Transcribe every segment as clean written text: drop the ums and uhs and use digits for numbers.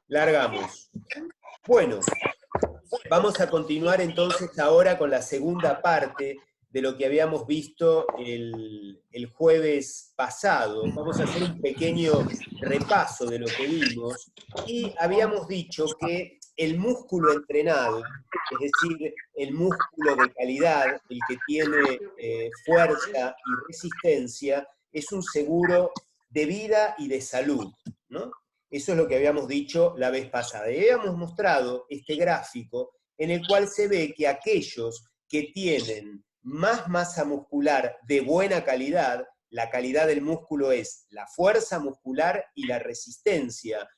Largamos. Bueno, vamos a continuar entonces ahora con la segunda parte de lo que habíamos visto el jueves pasado. Vamos a hacer un pequeño repaso de lo que vimos y habíamos dicho que el músculo entrenado, es decir, el músculo de calidad, el que tiene fuerza y resistencia, es un seguro de vida y de salud, ¿no? Eso es lo que habíamos dicho la vez pasada. Y habíamos mostrado este gráfico en el cual se ve que aquellos que tienen más masa muscular de buena calidad, la calidad del músculo es la fuerza muscular y la resistencia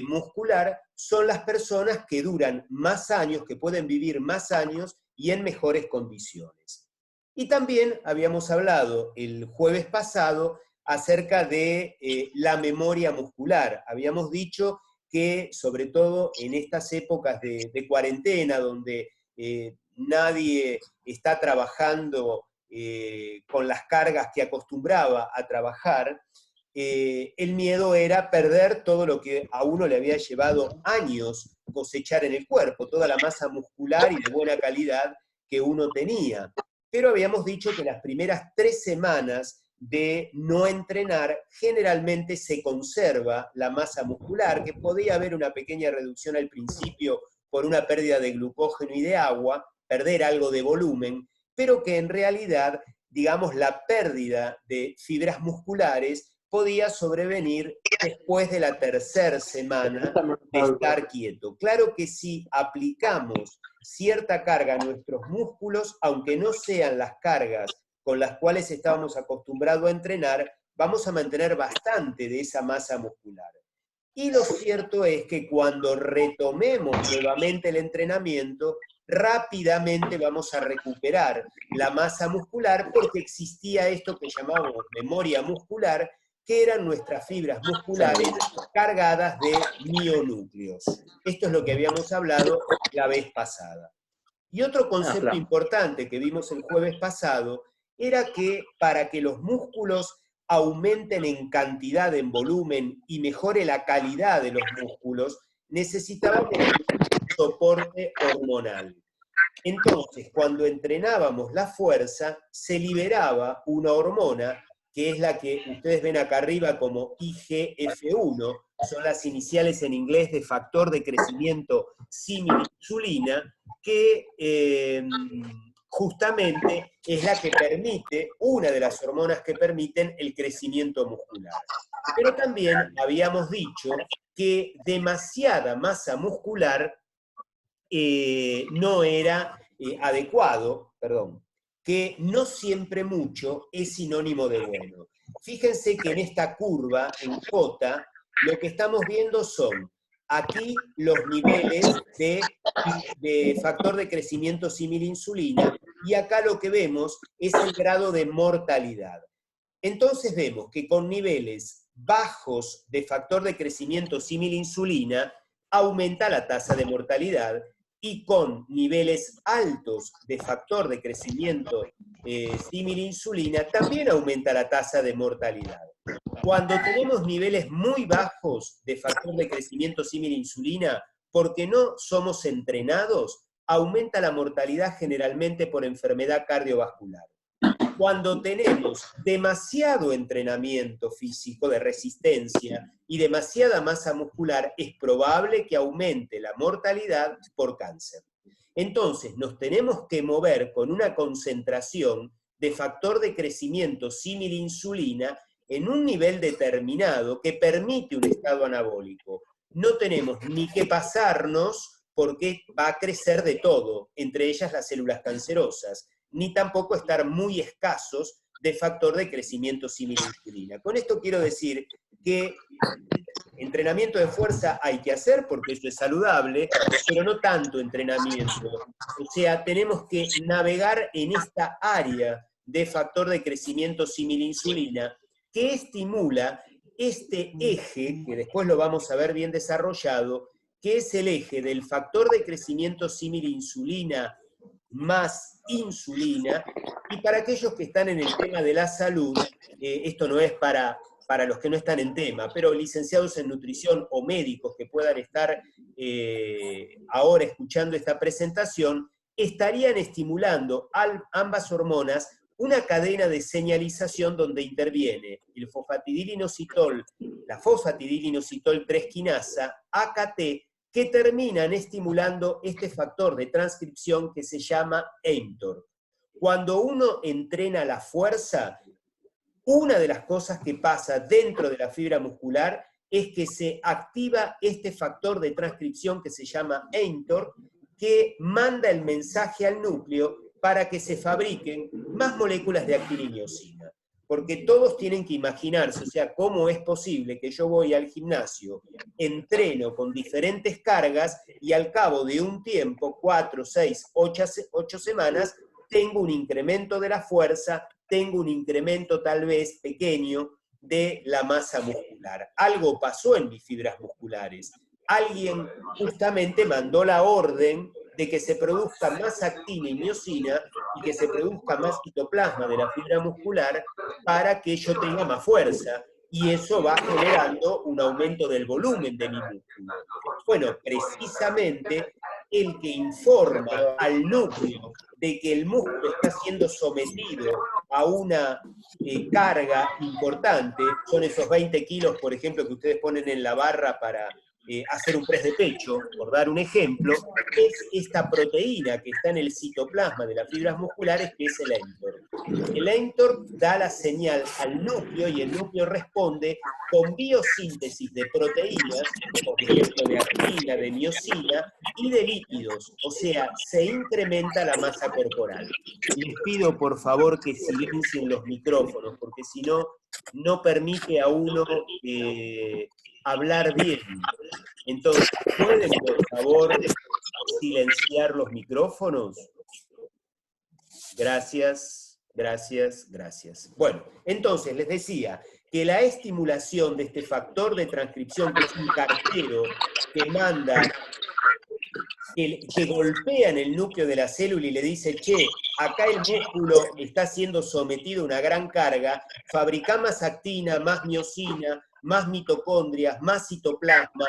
muscular, son las personas que duran más años, que pueden vivir más años y en mejores condiciones. Y también habíamos hablado el jueves pasado acerca de la memoria muscular. Habíamos dicho que, sobre todo en estas épocas de cuarentena, donde nadie está trabajando con las cargas que acostumbraba a trabajar, el miedo era perder todo lo que a uno le había llevado años cosechar en el cuerpo, toda la masa muscular y de buena calidad que uno tenía. Pero habíamos dicho que las primeras 3 semanas de no entrenar, generalmente se conserva la masa muscular, que podía haber una pequeña reducción al principio por una pérdida de glucógeno y de agua, perder algo de volumen, pero que en realidad, digamos, la pérdida de fibras musculares podía sobrevenir después de la 3ª semana de estar quieto. Claro que si aplicamos cierta carga a nuestros músculos, aunque no sean las cargas con las cuales estábamos acostumbrados a entrenar, vamos a mantener bastante de esa masa muscular. Y lo cierto es que cuando retomemos nuevamente el entrenamiento, rápidamente vamos a recuperar la masa muscular porque existía esto que llamábamos memoria muscular, que eran nuestras fibras musculares cargadas de mionúcleos. Esto es lo que habíamos hablado la vez pasada. Y otro concepto importante que vimos el jueves pasado era que para que los músculos aumenten en cantidad, en volumen y mejore la calidad de los músculos, necesitábamos un soporte hormonal. Entonces, cuando entrenábamos la fuerza, se liberaba una hormona, que es la que ustedes ven acá arriba como IGF-1, son las iniciales en inglés de factor de crecimiento símil-insulina, que justamente es la que permite, una de las hormonas que permiten el crecimiento muscular. Pero también habíamos dicho que demasiada masa muscular no era adecuado, que no siempre mucho es sinónimo de bueno. Fíjense que en esta curva, en J, lo que estamos viendo son aquí los niveles de factor de crecimiento símil-insulina, y acá lo que vemos es el grado de mortalidad. Entonces vemos que con niveles bajos de factor de crecimiento símil-insulina aumenta la tasa de mortalidad, y con niveles altos de factor de crecimiento símil-insulina también aumenta la tasa de mortalidad. Cuando tenemos niveles muy bajos de factor de crecimiento símil-insulina, porque no somos entrenados, aumenta la mortalidad generalmente por enfermedad cardiovascular. Cuando tenemos demasiado entrenamiento físico de resistencia y demasiada masa muscular, es probable que aumente la mortalidad por cáncer. Entonces, nos tenemos que mover con una concentración de factor de crecimiento símil-insulina en un nivel determinado que permite un estado anabólico. No tenemos ni que pasarnos porque va a crecer de todo, entre ellas las células cancerosas, ni tampoco estar muy escasos de factor de crecimiento símil-insulina. Con esto quiero decir que entrenamiento de fuerza hay que hacer porque eso es saludable, pero no tanto entrenamiento. O sea, tenemos que navegar en esta área de factor de crecimiento símil-insulina que estimula este eje, que después lo vamos a ver bien desarrollado, que es el eje del factor de crecimiento símil-insulina más insulina. Y para aquellos que están en el tema de la salud, esto no es para para los que no están en tema, pero licenciados en nutrición o médicos que puedan estar ahora escuchando esta presentación, estarían estimulando ambas hormonas una cadena de señalización donde interviene el fosfatidilinositol, la fosfatidilinositol 3 quinasa, AKT, que terminan estimulando este factor de transcripción que se llama mTOR. Cuando uno entrena la fuerza, una de las cosas que pasa dentro de la fibra muscular es que se activa este factor de transcripción que se llama mTOR, que manda el mensaje al núcleo para que se fabriquen más moléculas de actina y miosina. Porque todos tienen que imaginarse, o sea, cómo es posible que yo voy al gimnasio, entreno con diferentes cargas y al cabo de un tiempo, 4, 6, 8 semanas, tengo un incremento de la fuerza, tengo un incremento tal vez pequeño de la masa muscular. Algo pasó en mis fibras musculares. Alguien justamente mandó la orden de que se produzca más actina y miosina y que se produzca más citoplasma de la fibra muscular para que yo tenga más fuerza. Y eso va generando un aumento del volumen de mi músculo. Bueno, precisamente el que informa al núcleo de que el músculo está siendo sometido a una carga importante, son esos 20 kilos, por ejemplo, que ustedes ponen en la barra para hacer un press de pecho, por dar un ejemplo, es esta proteína que está en el citoplasma de las fibras musculares, que es el mTOR. El mTOR da la señal al núcleo y el núcleo responde con biosíntesis de proteínas, por ejemplo de actina, de miosina y de lípidos, o sea, se incrementa la masa corporal. Les pido por favor que silencien los micrófonos, porque si no, no permite a uno hablar bien. Entonces, ¿pueden por favor silenciar los micrófonos? Gracias, gracias, gracias. Bueno, entonces les decía que la estimulación de este factor de transcripción, que es un cartero que manda, que golpea en el núcleo de la célula y le dice, che, acá el músculo está siendo sometido a una gran carga, fabrica más actina, más miosina, más mitocondrias, más citoplasma,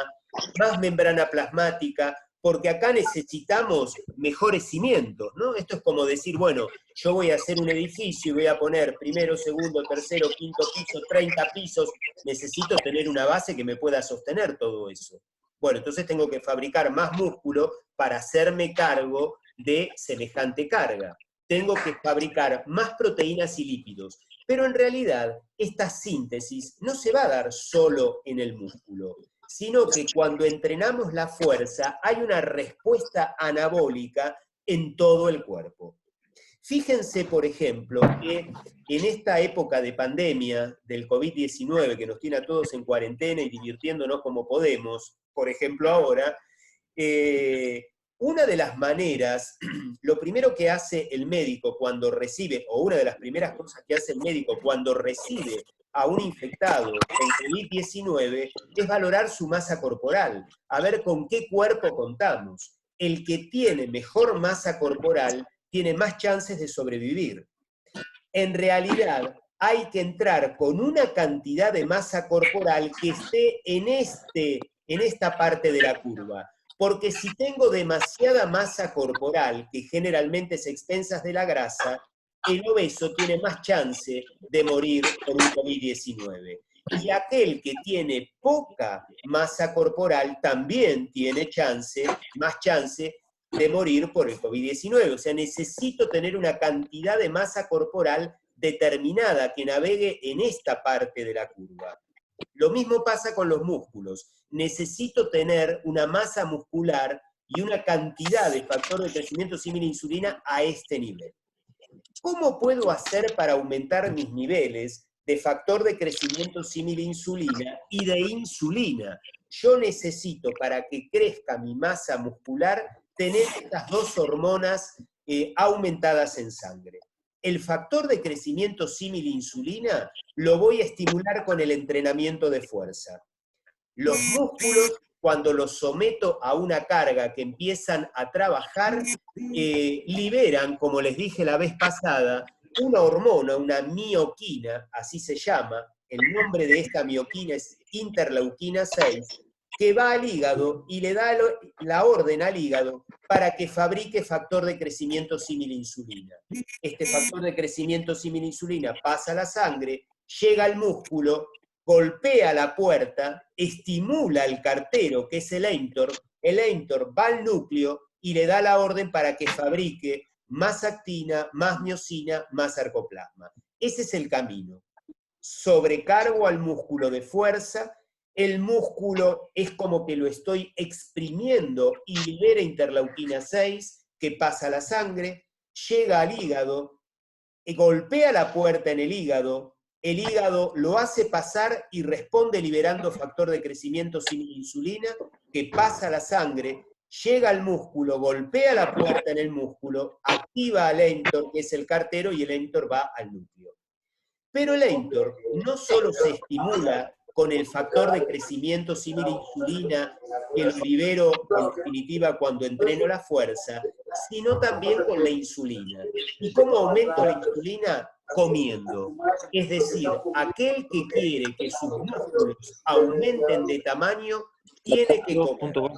más membrana plasmática, porque acá necesitamos mejores cimientos, ¿no? Esto es como decir, bueno, yo voy a hacer un edificio y voy a poner primero, segundo, tercero, quinto piso, 30 pisos, necesito tener una base que me pueda sostener todo eso. Bueno, entonces tengo que fabricar más músculo para hacerme cargo de semejante carga. Tengo que fabricar más proteínas y lípidos. Pero en realidad, esta síntesis no se va a dar solo en el músculo, sino que cuando entrenamos la fuerza hay una respuesta anabólica en todo el cuerpo. Fíjense, por ejemplo, que en esta época de pandemia del COVID-19, que nos tiene a todos en cuarentena y divirtiéndonos como podemos, por ejemplo ahora, una de las maneras, lo primero que hace el médico cuando recibe, o una de las primeras cosas que hace el médico cuando recibe a un infectado con COVID-19 es valorar su masa corporal, a ver con qué cuerpo contamos. El que tiene mejor masa corporal tiene más chances de sobrevivir. En realidad, hay que entrar con una cantidad de masa corporal que esté en esta parte de la curva. Porque si tengo demasiada masa corporal, que generalmente es expensas de la grasa, el obeso tiene más chance de morir por un COVID-19. Y aquel que tiene poca masa corporal también tiene más chance de morir por el COVID-19. O sea, necesito tener una cantidad de masa corporal determinada que navegue en esta parte de la curva. Lo mismo pasa con los músculos. Necesito tener una masa muscular y una cantidad de factor de crecimiento símil a insulina a este nivel. ¿Cómo puedo hacer para aumentar mis niveles de factor de crecimiento símil a insulina y de insulina? Yo necesito, para que crezca mi masa muscular, tener estas dos hormonas aumentadas en sangre. El factor de crecimiento símil a insulina lo voy a estimular con el entrenamiento de fuerza. Los músculos, cuando los someto a una carga que empiezan a trabajar, liberan, como les dije la vez pasada, una hormona, una mioquina, así se llama, el nombre de esta mioquina es interleuquina 6, que va al hígado y le da la orden al hígado para que fabrique factor de crecimiento símil insulina. Este factor de crecimiento símil insulina pasa a la sangre, llega al músculo, golpea la puerta, estimula al cartero, que es el mTOR va al núcleo y le da la orden para que fabrique más actina, más miosina, más sarcoplasma. Ese es el camino. Sobrecargo al músculo de fuerza, el músculo es como que lo estoy exprimiendo y libera interleuquina 6, que pasa a la sangre, llega al hígado, golpea la puerta en el hígado lo hace pasar y responde liberando factor de crecimiento sin insulina, que pasa a la sangre, llega al músculo, golpea la puerta en el músculo, activa al mTOR, que es el cartero, y el mTOR va al núcleo. Pero el mTOR no solo se estimula con el factor de crecimiento símil insulina, que lo libero en definitiva cuando entreno la fuerza, sino también con la insulina. ¿Y cómo aumento la insulina? Comiendo. Es decir, aquel que quiere que sus músculos aumenten de tamaño, tiene que comer.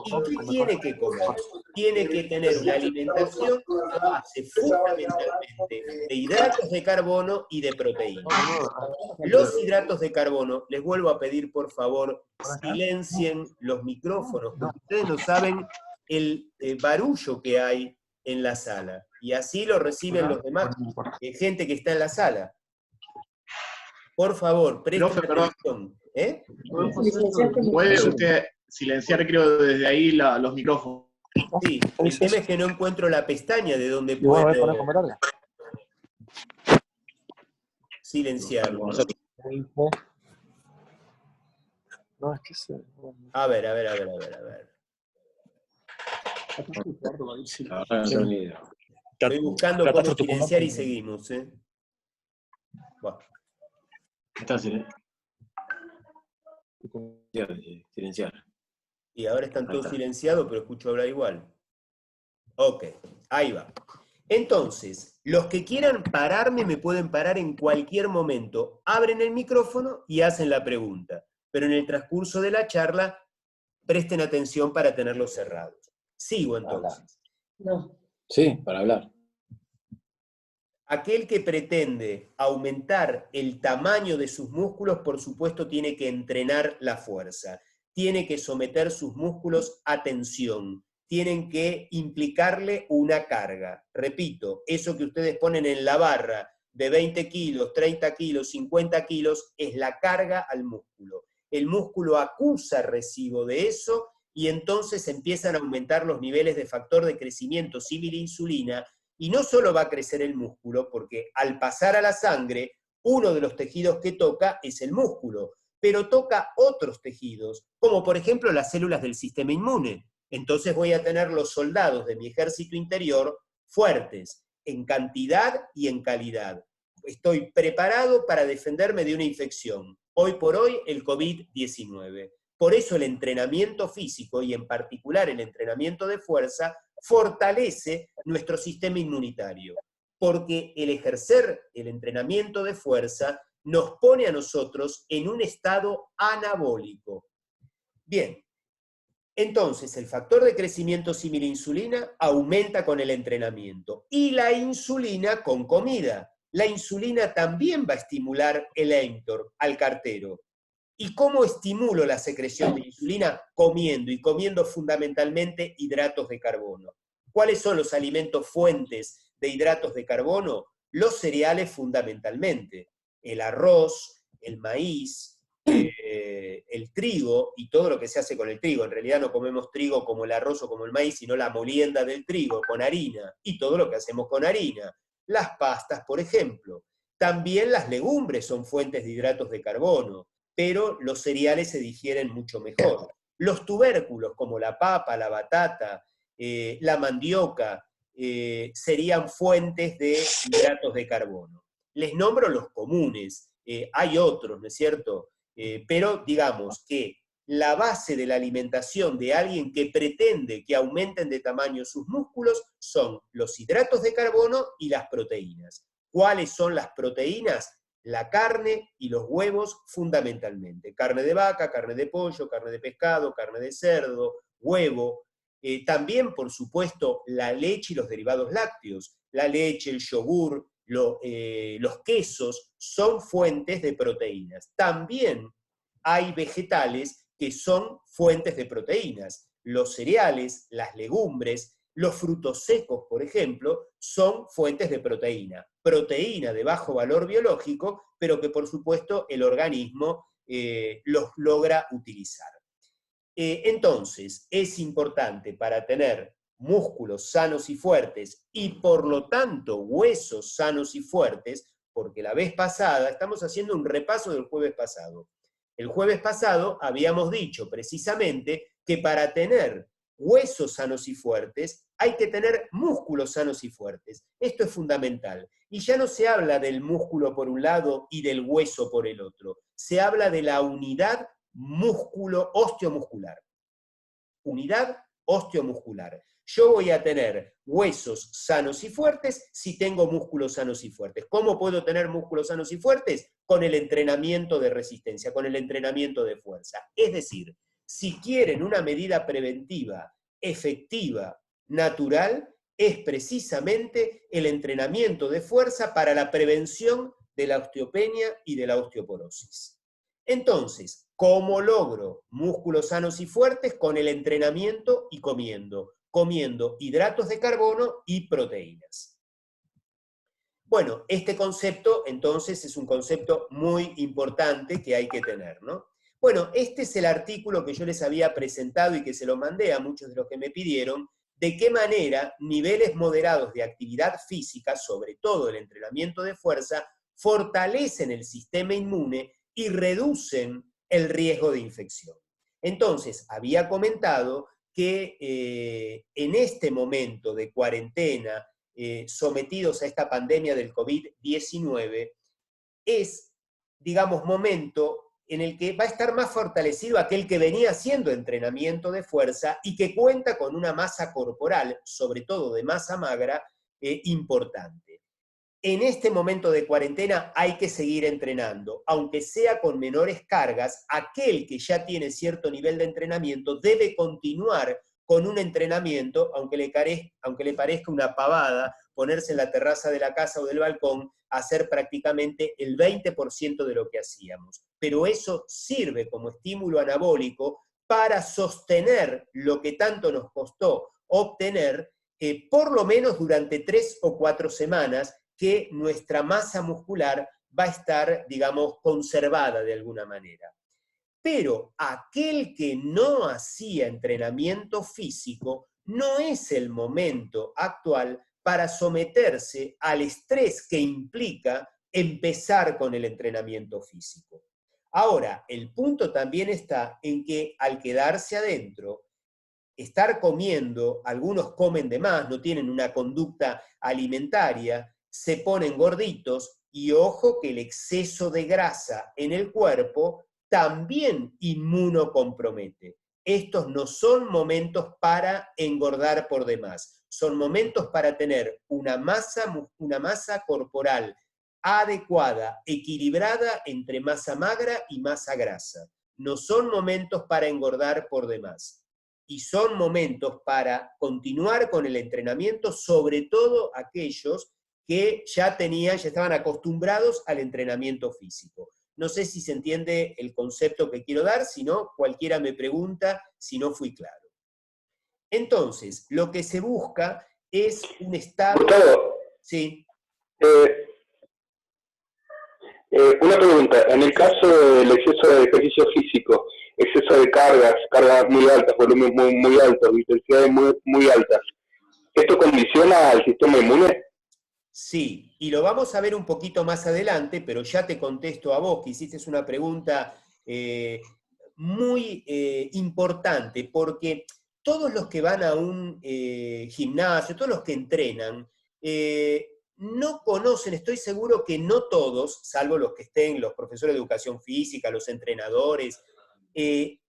¿Y qué tiene que comer? Tiene que tener una alimentación a base fundamentalmente de hidratos de carbono y de proteínas. Los hidratos de carbono, les vuelvo a pedir por favor, silencien los micrófonos, porque ustedes no saben el barullo que hay en la sala, y así lo reciben los demás, gente que está en la sala. Por favor, presten atención. ¿Puede usted silenciar, creo, desde ahí los micrófonos? Sí, el tema es que no encuentro la pestaña de donde puedo silenciarlo. No, es que se... A ver. Estoy buscando cómo silenciar y seguimos, ¿eh? Bueno. Está silenciar. Y ahora están todos silenciados, pero escucho hablar igual. Ok, ahí va. Entonces, los que quieran pararme me pueden parar en cualquier momento. Abren el micrófono y hacen la pregunta. Pero en el transcurso de la charla, presten atención para tenerlos cerrados. Sigo entonces. No. Sí, para hablar. Aquel que pretende aumentar el tamaño de sus músculos, por supuesto, tiene que entrenar la fuerza. Tiene que someter sus músculos a tensión. Tienen que implicarle una carga. Repito, eso que ustedes ponen en la barra de 20 kilos, 30 kilos, 50 kilos, es la carga al músculo. El músculo acusa recibo de eso y entonces empiezan a aumentar los niveles de factor de crecimiento símil insulina, y no solo va a crecer el músculo, porque al pasar a la sangre, uno de los tejidos que toca es el músculo, pero toca otros tejidos, como por ejemplo las células del sistema inmune. Entonces voy a tener los soldados de mi ejército interior fuertes, en cantidad y en calidad. Estoy preparado para defenderme de una infección. Hoy por hoy, el COVID-19. Por eso el entrenamiento físico, y en particular el entrenamiento de fuerza, fortalece nuestro sistema inmunitario. Porque el ejercer el entrenamiento de fuerza nos pone a nosotros en un estado anabólico. Bien. Entonces, el factor de crecimiento símil insulina aumenta con el entrenamiento y la insulina con comida. La insulina también va a estimular el mTOR al cartero. ¿Y cómo estimulo la secreción de insulina? Comiendo, y comiendo fundamentalmente hidratos de carbono. ¿Cuáles son los alimentos fuentes de hidratos de carbono? Los cereales fundamentalmente. El arroz, el maíz, el trigo y todo lo que se hace con el trigo. En realidad no comemos trigo como el arroz o como el maíz, sino la molienda del trigo con harina y todo lo que hacemos con harina. Las pastas, por ejemplo. También las legumbres son fuentes de hidratos de carbono, pero los cereales se digieren mucho mejor. Los tubérculos como la papa, la batata, la mandioca, serían fuentes de hidratos de carbono. Les nombro los comunes, hay otros, ¿no es cierto? Pero digamos que la base de la alimentación de alguien que pretende que aumenten de tamaño sus músculos son los hidratos de carbono y las proteínas. ¿Cuáles son las proteínas? la carne y los huevos fundamentalmente. Carne de vaca, carne de pollo, carne de pescado, carne de cerdo, huevo. También, por supuesto, la leche y los derivados lácteos. La leche, el yogur, los quesos son fuentes de proteínas. También hay vegetales que son fuentes de proteínas. Los cereales, las legumbres, los frutos secos, por ejemplo, son fuentes de proteína. Proteína de bajo valor biológico, pero que por supuesto el organismo los logra utilizar. Entonces, es importante para tener músculos sanos y fuertes y por lo tanto huesos sanos y fuertes, porque la vez pasada, estamos haciendo un repaso del jueves pasado. El jueves pasado habíamos dicho precisamente que para tener huesos sanos y fuertes hay que tener músculos sanos y fuertes. Esto es fundamental. Y ya no se habla del músculo por un lado y del hueso por el otro. Se habla de la unidad músculo-osteomuscular. Unidad osteomuscular. Yo voy a tener huesos sanos y fuertes si tengo músculos sanos y fuertes. ¿Cómo puedo tener músculos sanos y fuertes? Con el entrenamiento de resistencia, con el entrenamiento de fuerza. Es decir, si quieren una medida preventiva, efectiva, natural, es precisamente el entrenamiento de fuerza para la prevención de la osteopenia y de la osteoporosis. Entonces, ¿cómo logro músculos sanos y fuertes? Con el entrenamiento y comiendo hidratos de carbono y proteínas. Bueno, este concepto entonces es un concepto muy importante que hay que tener, ¿no? Bueno, este es el artículo que yo les había presentado y que se lo mandé a muchos de los que me pidieron, de qué manera niveles moderados de actividad física, sobre todo el entrenamiento de fuerza, fortalecen el sistema inmune y reducen el riesgo de infección. Entonces, había comentado que en este momento de cuarentena, sometidos a esta pandemia del COVID-19, es, digamos, momento en el que va a estar más fortalecido aquel que venía haciendo entrenamiento de fuerza y que cuenta con una masa corporal, sobre todo de masa magra, importante. En este momento de cuarentena hay que seguir entrenando, aunque sea con menores cargas, aquel que ya tiene cierto nivel de entrenamiento debe continuar con un entrenamiento, aunque le parezca una pavada, ponerse en la terraza de la casa o del balcón, hacer prácticamente el 20% de lo que hacíamos. Pero eso sirve como estímulo anabólico para sostener lo que tanto nos costó obtener, por lo menos durante 3 o 4 semanas, que nuestra masa muscular va a estar, digamos, conservada de alguna manera. Pero aquel que no hacía entrenamiento físico, no es el momento actual para someterse al estrés que implica empezar con el entrenamiento físico. Ahora, el punto también está en que al quedarse adentro, estar comiendo, algunos comen de más, no tienen una conducta alimentaria, se ponen gorditos y ojo que el exceso de grasa en el cuerpo también inmunocompromete. Estos no son momentos para engordar por demás, son momentos para tener una masa corporal adecuada, equilibrada entre masa magra y masa grasa. No son momentos para engordar por demás. Y son momentos para continuar con el entrenamiento, sobre todo aquellos que ya estaban acostumbrados al entrenamiento físico. No sé si se entiende el concepto que quiero dar, si no, cualquiera me pregunta si no fui claro. Entonces, lo que se busca es un estado... Gustavo, sí. Una pregunta. En el caso del exceso de ejercicio físico, exceso de cargas muy altas, volúmenes muy altos, intensidades muy altas, ¿esto condiciona al sistema inmune? Sí, y lo vamos a ver un poquito más adelante, pero ya te contesto a vos, que hiciste una pregunta muy importante, porque todos los que van a un gimnasio, todos los que entrenan, no conocen, estoy seguro que no todos, salvo los que estén, los profesores de educación física, los entrenadores,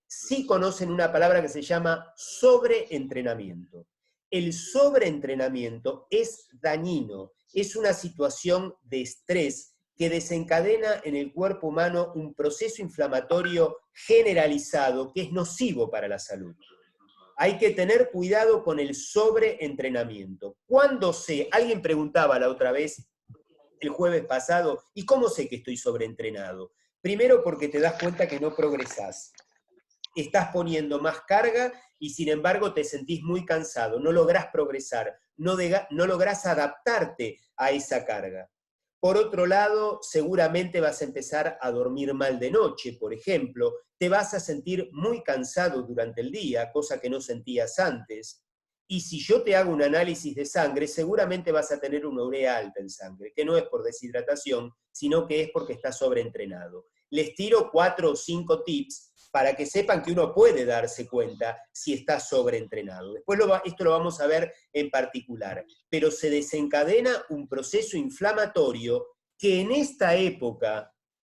sí conocen una palabra que se llama sobreentrenamiento. El sobreentrenamiento es dañino, es una situación de estrés que desencadena en el cuerpo humano un proceso inflamatorio generalizado que es nocivo para la salud. Hay que tener cuidado con el sobreentrenamiento. ¿Cuándo sé? Alguien preguntaba la otra vez, el jueves pasado, ¿y cómo sé que estoy sobreentrenado? Primero porque te das cuenta que no progresás. Estás poniendo más carga y sin embargo te sentís muy cansado, no lográs progresar, no lográs adaptarte a esa carga. Por otro lado, seguramente vas a empezar a dormir mal de noche, por ejemplo, te vas a sentir muy cansado durante el día, cosa que no sentías antes. Y si yo te hago un análisis de sangre, seguramente vas a tener una urea alta en sangre, que no es por deshidratación, sino que es porque estás sobreentrenado. Les tiro 4 o 5 tips para que sepan que uno puede darse cuenta si está sobreentrenado. Después esto lo vamos a ver en particular. Pero se desencadena un proceso inflamatorio que en esta época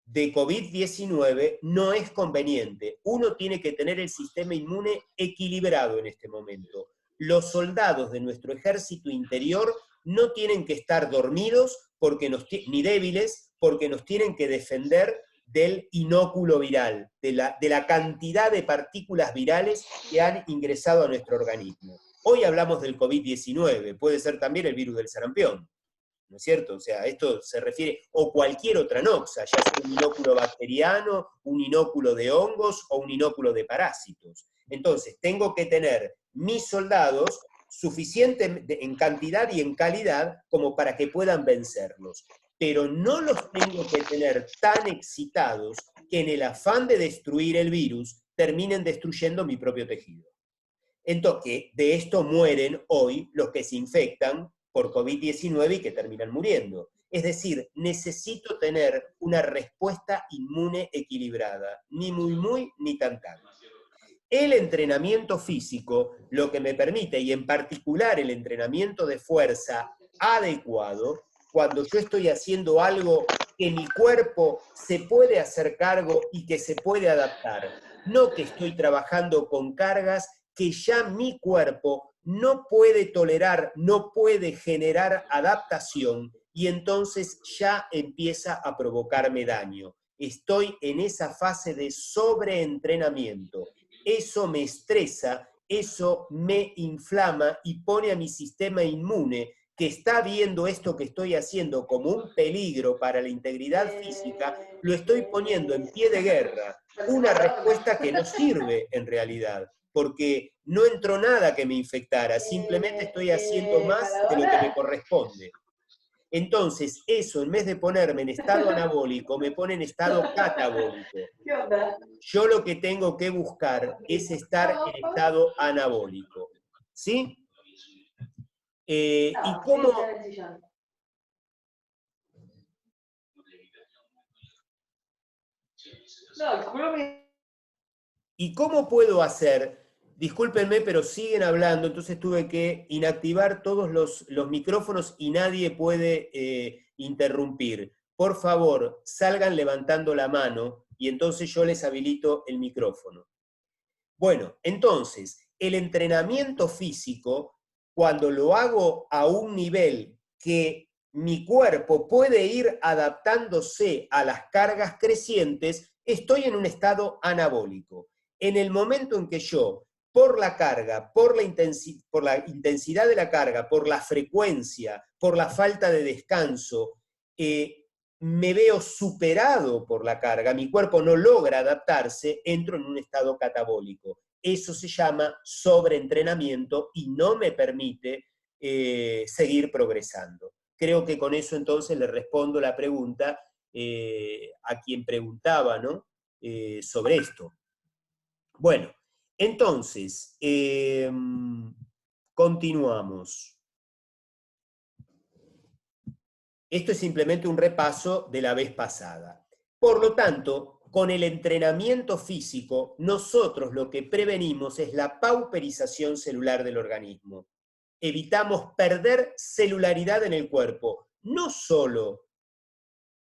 de COVID-19 no es conveniente. Uno tiene que tener el sistema inmune equilibrado en este momento. Los soldados de nuestro ejército interior no tienen que estar dormidos ni débiles, porque nos tienen que defender del inóculo viral, de la cantidad de partículas virales que han ingresado a nuestro organismo. Hoy hablamos del COVID-19, puede ser también el virus del sarampión, ¿no es cierto? O sea, esto se refiere, o cualquier otra noxa, ya sea un inóculo bacteriano, un inóculo de hongos o un inóculo de parásitos. Entonces, tengo que tener mis soldados suficiente en cantidad y en calidad como para que puedan vencerlos. Pero no los tengo que tener tan excitados que en el afán de destruir el virus terminen destruyendo mi propio tejido. Entonces, de esto mueren hoy los que se infectan por COVID-19 y que terminan muriendo. Es decir, necesito tener una respuesta inmune equilibrada, ni muy, ni tan. El entrenamiento físico lo que me permite, y en particular el entrenamiento de fuerza adecuado, cuando yo estoy haciendo algo que mi cuerpo se puede hacer cargo y que se puede adaptar, no que estoy trabajando con cargas que ya mi cuerpo no puede tolerar, no puede generar adaptación y entonces ya empieza a provocarme daño. Estoy en esa fase de sobreentrenamiento. Eso me estresa, eso me inflama y pone a mi sistema inmune, que está viendo esto que estoy haciendo como un peligro para la integridad física, lo estoy poniendo en pie de guerra, una respuesta que no sirve en realidad, porque no entró nada que me infectara, simplemente estoy haciendo más de lo que me corresponde. Entonces, eso, en vez de ponerme en estado anabólico, me pone en estado catabólico. Yo lo que tengo que buscar es estar en estado anabólico. ¿Sí? ¿Y cómo puedo hacer? Discúlpenme, pero siguen hablando, entonces tuve que inactivar todos los micrófonos y nadie puede interrumpir. Por favor, salgan levantando la mano y entonces yo les habilito el micrófono. Bueno, entonces, el entrenamiento físico, cuando lo hago a un nivel que mi cuerpo puede ir adaptándose a las cargas crecientes, estoy en un estado anabólico. En el momento en que yo, por la carga, por la intensidad de la carga, por la frecuencia, por la falta de descanso, me veo superado por la carga, mi cuerpo no logra adaptarse, entro en un estado catabólico. Eso se llama sobreentrenamiento y no me permite seguir progresando. Creo que con eso entonces le respondo la pregunta a quien preguntaba, ¿no? Sobre esto. Bueno, entonces, continuamos. Esto es simplemente un repaso de la vez pasada. Por lo tanto, con el entrenamiento físico, nosotros lo que prevenimos es la pauperización celular del organismo. Evitamos perder celularidad en el cuerpo, no solo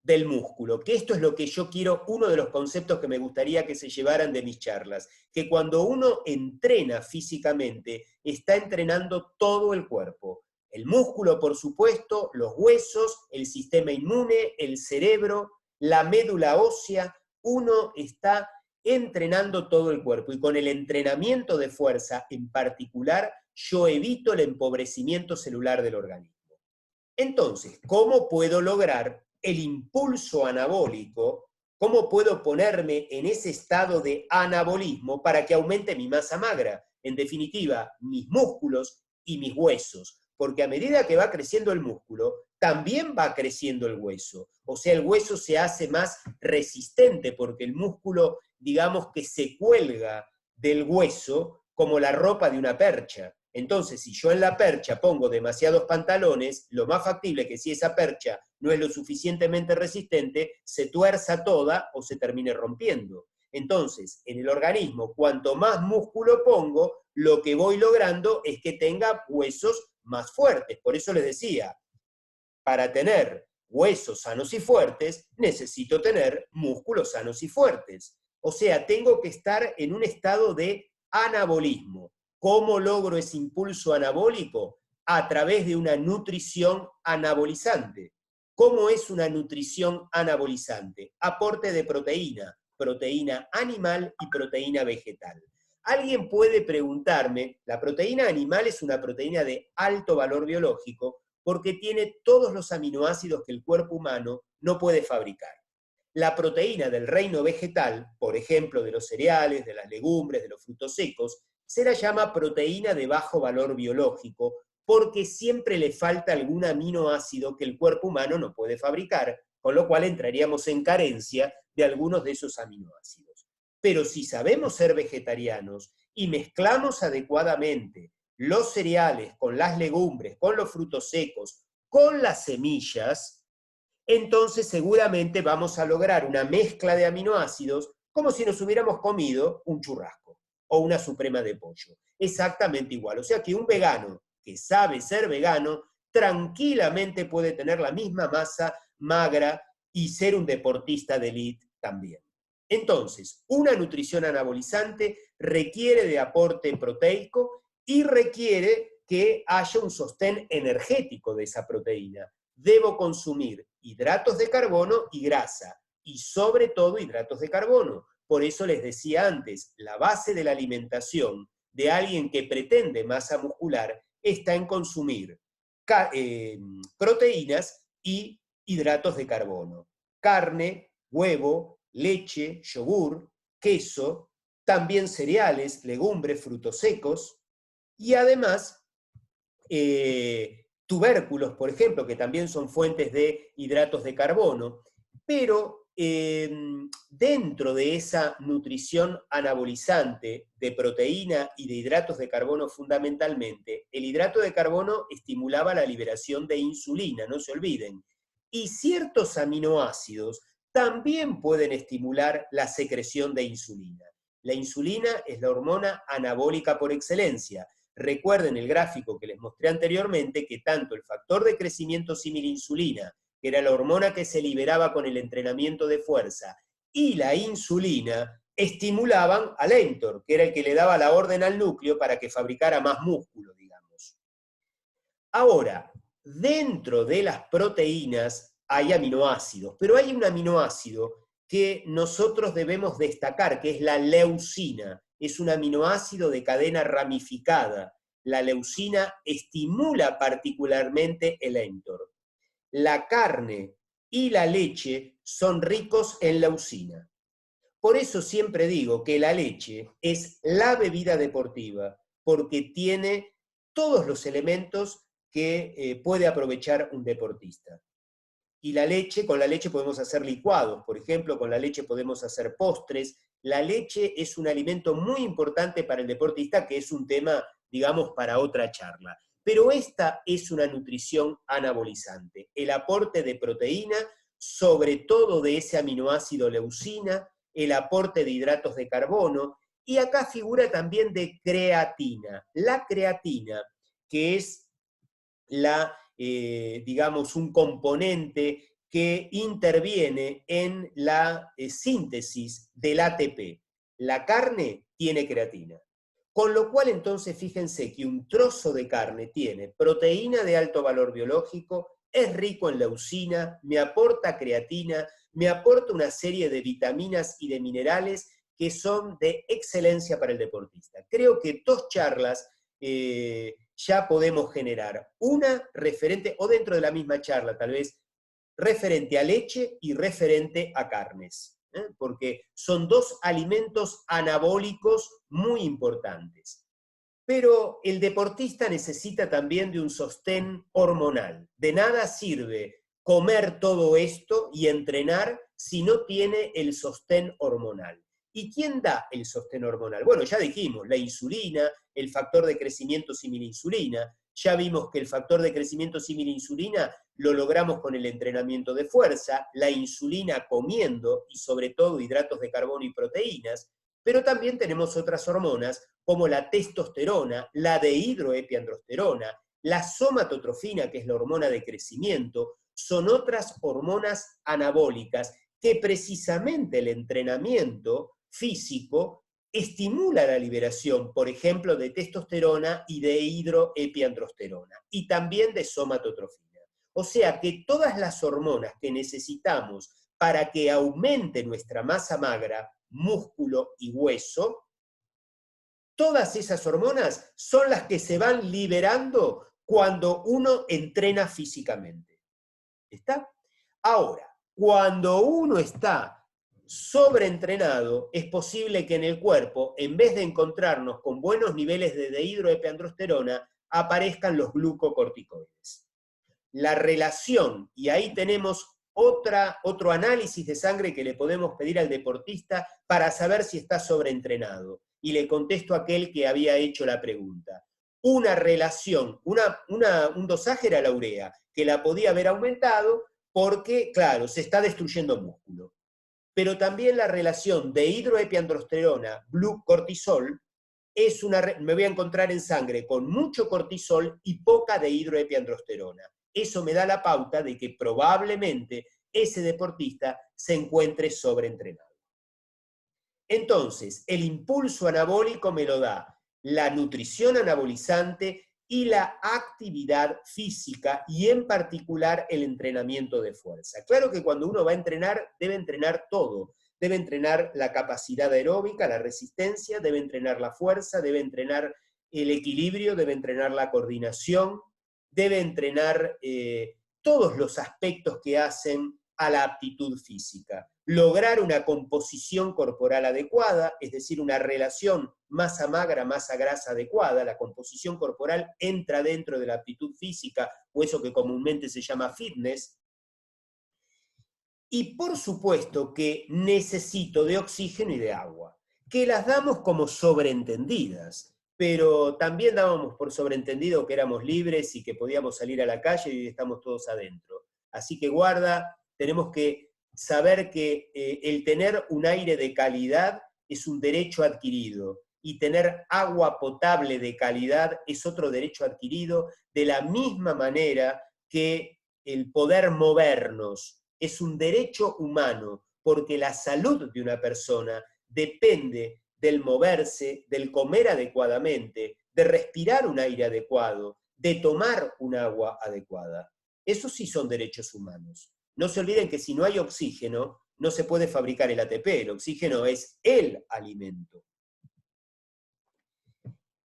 del músculo, que esto es lo que yo quiero, uno de los conceptos que me gustaría que se llevaran de mis charlas, que cuando uno entrena físicamente, está entrenando todo el cuerpo, El músculo, por supuesto, los huesos, el sistema inmune, el cerebro, la médula ósea. Uno está entrenando todo el cuerpo, y con el entrenamiento de fuerza en particular, yo evito el empobrecimiento celular del organismo. Entonces, ¿cómo puedo lograr el impulso anabólico? ¿Cómo puedo ponerme en ese estado de anabolismo para que aumente mi masa magra? En definitiva, mis músculos y mis huesos. Porque a medida que va creciendo el músculo, también va creciendo el hueso. O sea, el hueso se hace más resistente porque el músculo, digamos que se cuelga del hueso como la ropa de una percha. Entonces, si yo en la percha pongo demasiados pantalones, lo más factible es que si esa percha no es lo suficientemente resistente, se tuerza toda o se termine rompiendo. Entonces, en el organismo, cuanto más músculo pongo, lo que voy logrando es que tenga huesos más fuertes. Por eso les decía, para tener huesos sanos y fuertes, necesito tener músculos sanos y fuertes. O sea, tengo que estar en un estado de anabolismo. ¿Cómo logro ese impulso anabólico? A través de una nutrición anabolizante. ¿Cómo es una nutrición anabolizante? Aporte de proteína, proteína animal y proteína vegetal. Alguien puede preguntarme, la proteína animal es una proteína de alto valor biológico porque tiene todos los aminoácidos que el cuerpo humano no puede fabricar. La proteína del reino vegetal, por ejemplo, de los cereales, de las legumbres, de los frutos secos, se la llama proteína de bajo valor biológico porque siempre le falta algún aminoácido que el cuerpo humano no puede fabricar, con lo cual entraríamos en carencia de algunos de esos aminoácidos. Pero si sabemos ser vegetarianos y mezclamos adecuadamente los cereales con las legumbres, con los frutos secos, con las semillas, entonces seguramente vamos a lograr una mezcla de aminoácidos como si nos hubiéramos comido un churrasco o una suprema de pollo. Exactamente igual. O sea que un vegano que sabe ser vegano tranquilamente puede tener la misma masa magra y ser un deportista de élite también. Entonces, una nutrición anabolizante requiere de aporte proteico y requiere que haya un sostén energético de esa proteína. Debo consumir hidratos de carbono y grasa, y sobre todo hidratos de carbono. Por eso les decía antes, la base de la alimentación de alguien que pretende masa muscular está en consumir proteínas y hidratos de carbono. Carne, huevo, leche, yogur, queso, también cereales, legumbres, frutos secos, y además tubérculos, por ejemplo, que también son fuentes de hidratos de carbono, pero dentro de esa nutrición anabolizante de proteína y de hidratos de carbono fundamentalmente, el hidrato de carbono estimulaba la liberación de insulina, no se olviden, y ciertos aminoácidos también pueden estimular la secreción de insulina. La insulina es la hormona anabólica por excelencia. Recuerden el gráfico que les mostré anteriormente que tanto el factor de crecimiento similinsulina, que era la hormona que se liberaba con el entrenamiento de fuerza, y la insulina estimulaban al mTOR, que era el que le daba la orden al núcleo para que fabricara más músculo, digamos. Ahora, dentro de las proteínas hay aminoácidos, pero hay un aminoácido que nosotros debemos destacar, que es la leucina. Es un aminoácido de cadena ramificada. La leucina estimula particularmente el mTOR. La carne y la leche son ricos en leucina. Por eso siempre digo que la leche es la bebida deportiva, porque tiene todos los elementos que puede aprovechar un deportista. Y la leche, con la leche podemos hacer licuados, por ejemplo, con la leche podemos hacer postres. La leche es un alimento muy importante para el deportista, que es un tema, digamos, para otra charla. Pero esta es una nutrición anabolizante. El aporte de proteína, sobre todo de ese aminoácido leucina, el aporte de hidratos de carbono, y acá figura también de creatina. La creatina, que es digamos, un componente que interviene en la síntesis del ATP. La carne tiene creatina. Con lo cual, entonces, fíjense que un trozo de carne tiene proteína de alto valor biológico, es rico en leucina, me aporta creatina, me aporta una serie de vitaminas y de minerales que son de excelencia para el deportista. Creo que 2 charlas ya podemos generar. Una referente, o dentro de la misma charla tal vez, referente a leche y referente a carnes, porque son 2 alimentos anabólicos muy importantes. Pero el deportista necesita también de un sostén hormonal. De nada sirve comer todo esto y entrenar si no tiene el sostén hormonal. ¿Y quién da el sostén hormonal? Bueno, ya dijimos, la insulina, el factor de crecimiento similinsulina. Ya vimos que el factor de crecimiento similinsulina lo logramos con el entrenamiento de fuerza, la insulina comiendo y sobre todo hidratos de carbono y proteínas, pero también tenemos otras hormonas como la testosterona, la dehidroepiandrosterona, la somatotrofina, que es la hormona de crecimiento, son otras hormonas anabólicas que precisamente el entrenamiento físico estimula la liberación, por ejemplo, de testosterona y de dehidroepiandrosterona, y también de somatotrofina. O sea que todas las hormonas que necesitamos para que aumente nuestra masa magra, músculo y hueso, todas esas hormonas son las que se van liberando cuando uno entrena físicamente. ¿Está? Ahora, cuando uno está sobreentrenado, es posible que en el cuerpo, en vez de encontrarnos con buenos niveles de dehidroepiandrosterona, aparezcan los glucocorticoides. La relación, y ahí tenemos otro análisis de sangre que le podemos pedir al deportista para saber si está sobreentrenado. Y le contesto a aquel que había hecho la pregunta. Una relación, un dosaje era la urea, que la podía haber aumentado porque, claro, se está destruyendo músculo. Pero también la relación de dehidroepiandrosterona, cortisol, me voy a encontrar en sangre con mucho cortisol y poca dehidroepiandrosterona. Eso me da la pauta de que probablemente ese deportista se encuentre sobreentrenado. Entonces, el impulso anabólico me lo da la nutrición anabolizante y la actividad física, y en particular el entrenamiento de fuerza. Claro que cuando uno va a entrenar, debe entrenar todo. Debe entrenar la capacidad aeróbica, la resistencia, debe entrenar la fuerza, debe entrenar el equilibrio, debe entrenar la coordinación, debe entrenar todos los aspectos que hacen a la aptitud física. Lograr una composición corporal adecuada, es decir, una relación masa magra, masa grasa adecuada. La composición corporal entra dentro de la aptitud física, o eso que comúnmente se llama fitness. Y por supuesto que necesito de oxígeno y de agua, que las damos como sobreentendidas, pero también dábamos por sobreentendido que éramos libres y que podíamos salir a la calle y estamos todos adentro. Así que guarda, tenemos que saber que el tener un aire de calidad es un derecho adquirido, y tener agua potable de calidad es otro derecho adquirido, de la misma manera que el poder movernos es un derecho humano, porque la salud de una persona depende del moverse, del comer adecuadamente, de respirar un aire adecuado, de tomar un agua adecuada. Esos sí son derechos humanos. No se olviden que si no hay oxígeno, no se puede fabricar el ATP. El oxígeno es el alimento.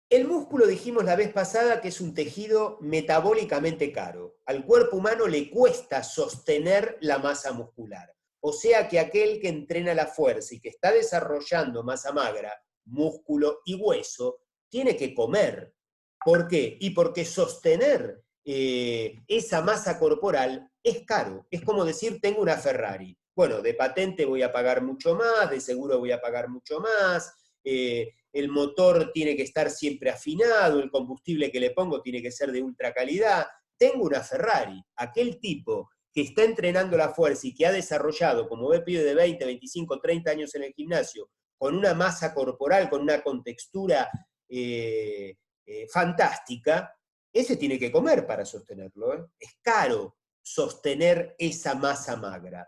El músculo, dijimos la vez pasada, que es un tejido metabólicamente caro. Al cuerpo humano le cuesta sostener la masa muscular. O sea que aquel que entrena la fuerza y que está desarrollando masa magra, músculo y hueso, tiene que comer. ¿Por qué? Y porque sostener esa masa corporal es caro. Es como decir, tengo una Ferrari. Bueno, de patente voy a pagar mucho más, de seguro voy a pagar mucho más, el motor tiene que estar siempre afinado, el combustible que le pongo tiene que ser de ultra calidad. Tengo una Ferrari. Aquel tipo que está entrenando la fuerza y que ha desarrollado, como ve pibe de 20, 25, 30 años en el gimnasio, con una masa corporal, con una contextura fantástica, ese tiene que comer para sostenerlo. Es caro sostener esa masa magra.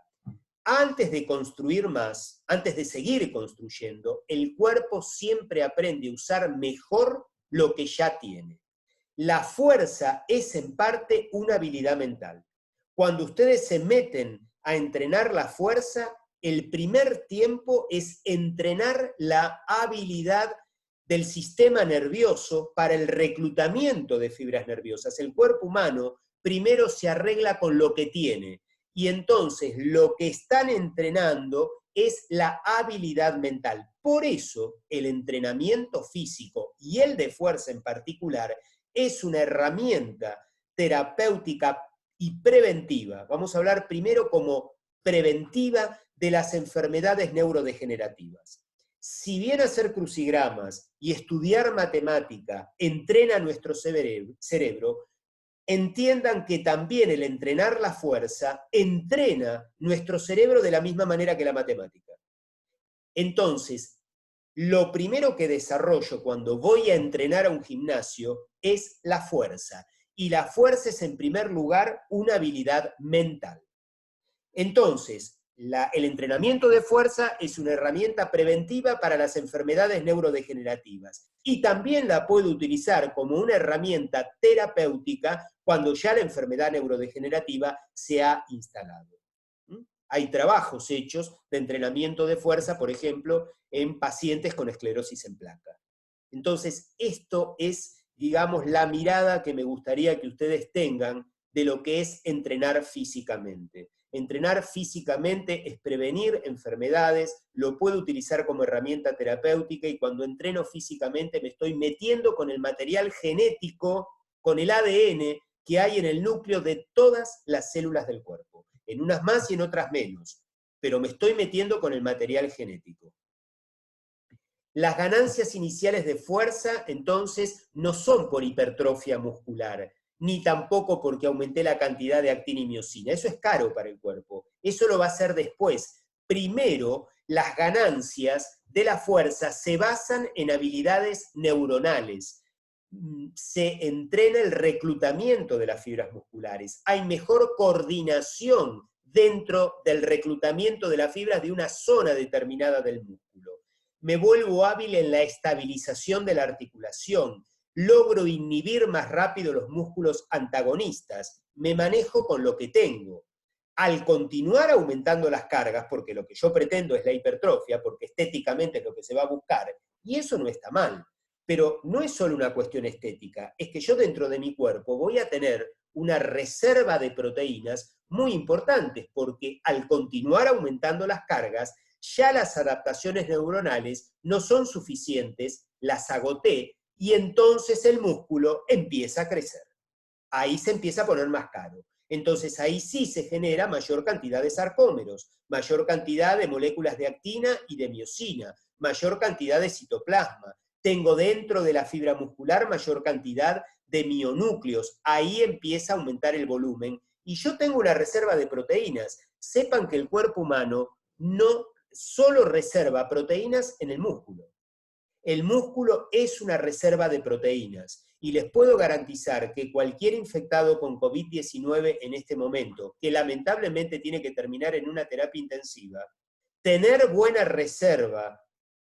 antes de construir más, antes de seguir construyendo, el cuerpo siempre aprende a usar mejor lo que ya tiene. La fuerza es en parte una habilidad mental. Cuando ustedes se meten a entrenar la fuerza, el primer tiempo es entrenar la habilidad del sistema nervioso para el reclutamiento de fibras nerviosas. El cuerpo humano primero se arregla con lo que tiene, y entonces lo que están entrenando es la habilidad mental. Por eso el entrenamiento físico, y el de fuerza en particular, es una herramienta terapéutica y preventiva. Vamos a hablar primero como preventiva de las enfermedades neurodegenerativas. Si bien hacer crucigramas y estudiar matemática entrena nuestro cerebro, entiendan que también el entrenar la fuerza entrena nuestro cerebro de la misma manera que la matemática. Entonces, lo primero que desarrollo cuando voy a entrenar a un gimnasio es la fuerza. Y la fuerza es, en primer lugar, una habilidad mental. Entonces, el entrenamiento de fuerza es una herramienta preventiva para las enfermedades neurodegenerativas. Y también la puedo utilizar como una herramienta terapéutica cuando ya la enfermedad neurodegenerativa se ha instalado. Hay trabajos hechos de entrenamiento de fuerza, por ejemplo, en pacientes con esclerosis en placa. Entonces, esto es, digamos, la mirada que me gustaría que ustedes tengan de lo que es entrenar físicamente. Entrenar físicamente es prevenir enfermedades, lo puedo utilizar como herramienta terapéutica, y cuando entreno físicamente me estoy metiendo con el material genético, con el ADN que hay en el núcleo de todas las células del cuerpo. En unas más y en otras menos, pero me estoy metiendo con el material genético. Las ganancias iniciales de fuerza, entonces, no son por hipertrofia muscular, ni tampoco porque aumenté la cantidad de actina y miosina. Eso es caro para el cuerpo. Eso lo va a hacer después. Primero, las ganancias de la fuerza se basan en habilidades neuronales. Se entrena el reclutamiento de las fibras musculares. Hay mejor coordinación dentro del reclutamiento de las fibras de una zona determinada del músculo. Me vuelvo hábil en la estabilización de la articulación. Logro inhibir más rápido los músculos antagonistas, me manejo con lo que tengo. Al continuar aumentando las cargas, porque lo que yo pretendo es la hipertrofia, porque estéticamente es lo que se va a buscar, y eso no está mal, pero no es solo una cuestión estética, es que yo dentro de mi cuerpo voy a tener una reserva de proteínas muy importantes, porque al continuar aumentando las cargas, ya las adaptaciones neuronales no son suficientes, las agoté, y entonces el músculo empieza a crecer. Ahí se empieza a poner más caro. Entonces ahí sí se genera mayor cantidad de sarcómeros, mayor cantidad de moléculas de actina y de miosina, mayor cantidad de citoplasma. Tengo dentro de la fibra muscular mayor cantidad de mionúcleos. Ahí empieza a aumentar el volumen. Y yo tengo una reserva de proteínas. Sepan que el cuerpo humano no solo reserva proteínas en el músculo. El músculo es una reserva de proteínas, y les puedo garantizar que cualquier infectado con COVID-19 en este momento, que lamentablemente tiene que terminar en una terapia intensiva, tener buena reserva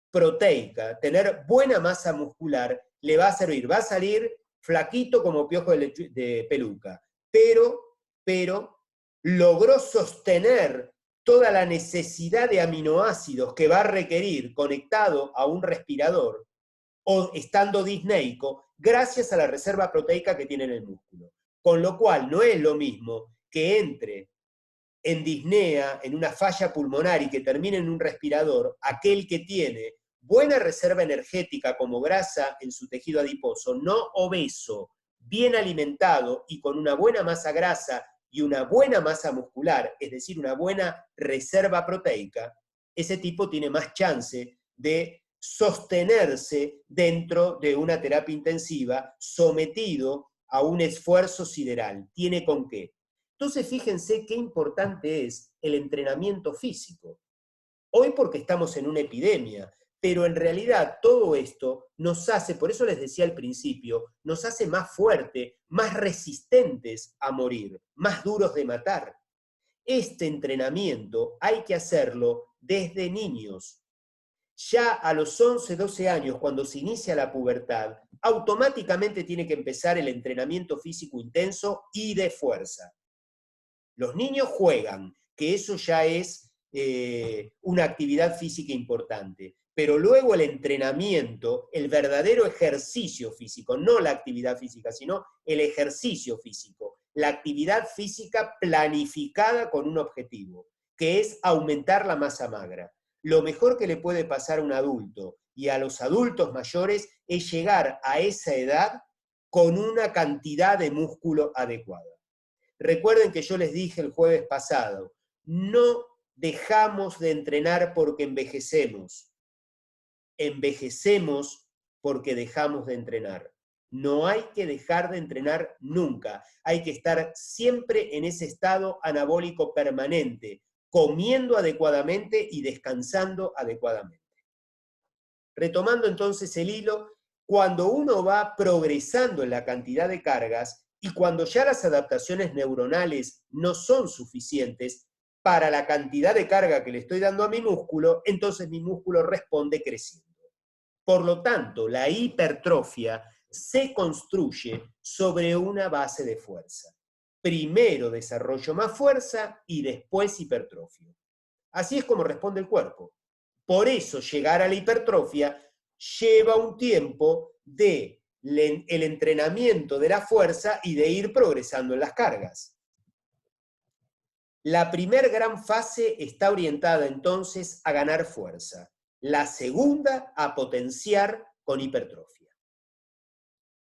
proteica, tener buena masa muscular, le va a servir. Va a salir flaquito como piojo de peluca, pero logró sostener toda la necesidad de aminoácidos que va a requerir conectado a un respirador o estando disneico, gracias a la reserva proteica que tiene en el músculo. Con lo cual no es lo mismo que entre en disnea, en una falla pulmonar, y que termine en un respirador, aquel que tiene buena reserva energética como grasa en su tejido adiposo, no obeso, bien alimentado y con una buena masa grasa y una buena masa muscular, es decir, una buena reserva proteica. Ese tipo tiene más chance de sostenerse dentro de una terapia intensiva sometido a un esfuerzo sideral. ¿Tiene con qué? Entonces fíjense qué importante es el entrenamiento físico. Hoy porque estamos en una epidemia, pero en realidad todo esto nos hace, por eso les decía al principio, nos hace más fuertes, más resistentes a morir, más duros de matar. Este entrenamiento hay que hacerlo desde niños. Ya a los 11, 12 años, cuando se inicia la pubertad, automáticamente tiene que empezar el entrenamiento físico intenso y de fuerza. Los niños juegan, que eso ya es una actividad física importante, pero luego el entrenamiento, el verdadero ejercicio físico, no la actividad física, sino el ejercicio físico, la actividad física planificada con un objetivo, que es aumentar la masa magra. Lo mejor que le puede pasar a un adulto y a los adultos mayores es llegar a esa edad con una cantidad de músculo adecuada. Recuerden que yo les dije el jueves pasado, no dejamos de entrenar porque envejecemos. Envejecemos porque dejamos de entrenar. No hay que dejar de entrenar nunca. Hay que estar siempre en ese estado anabólico permanente, comiendo adecuadamente y descansando adecuadamente. Retomando entonces el hilo, cuando uno va progresando en la cantidad de cargas y cuando ya las adaptaciones neuronales no son suficientes para la cantidad de carga que le estoy dando a mi músculo, entonces mi músculo responde creciendo. Por lo tanto, la hipertrofia se construye sobre una base de fuerza. Primero desarrollo más fuerza y después hipertrofia. Así es como responde el cuerpo. Por eso llegar a la hipertrofia lleva un tiempo del entrenamiento de la fuerza y de ir progresando en las cargas. La primera gran fase está orientada entonces a ganar fuerza. La segunda a potenciar con hipertrofia.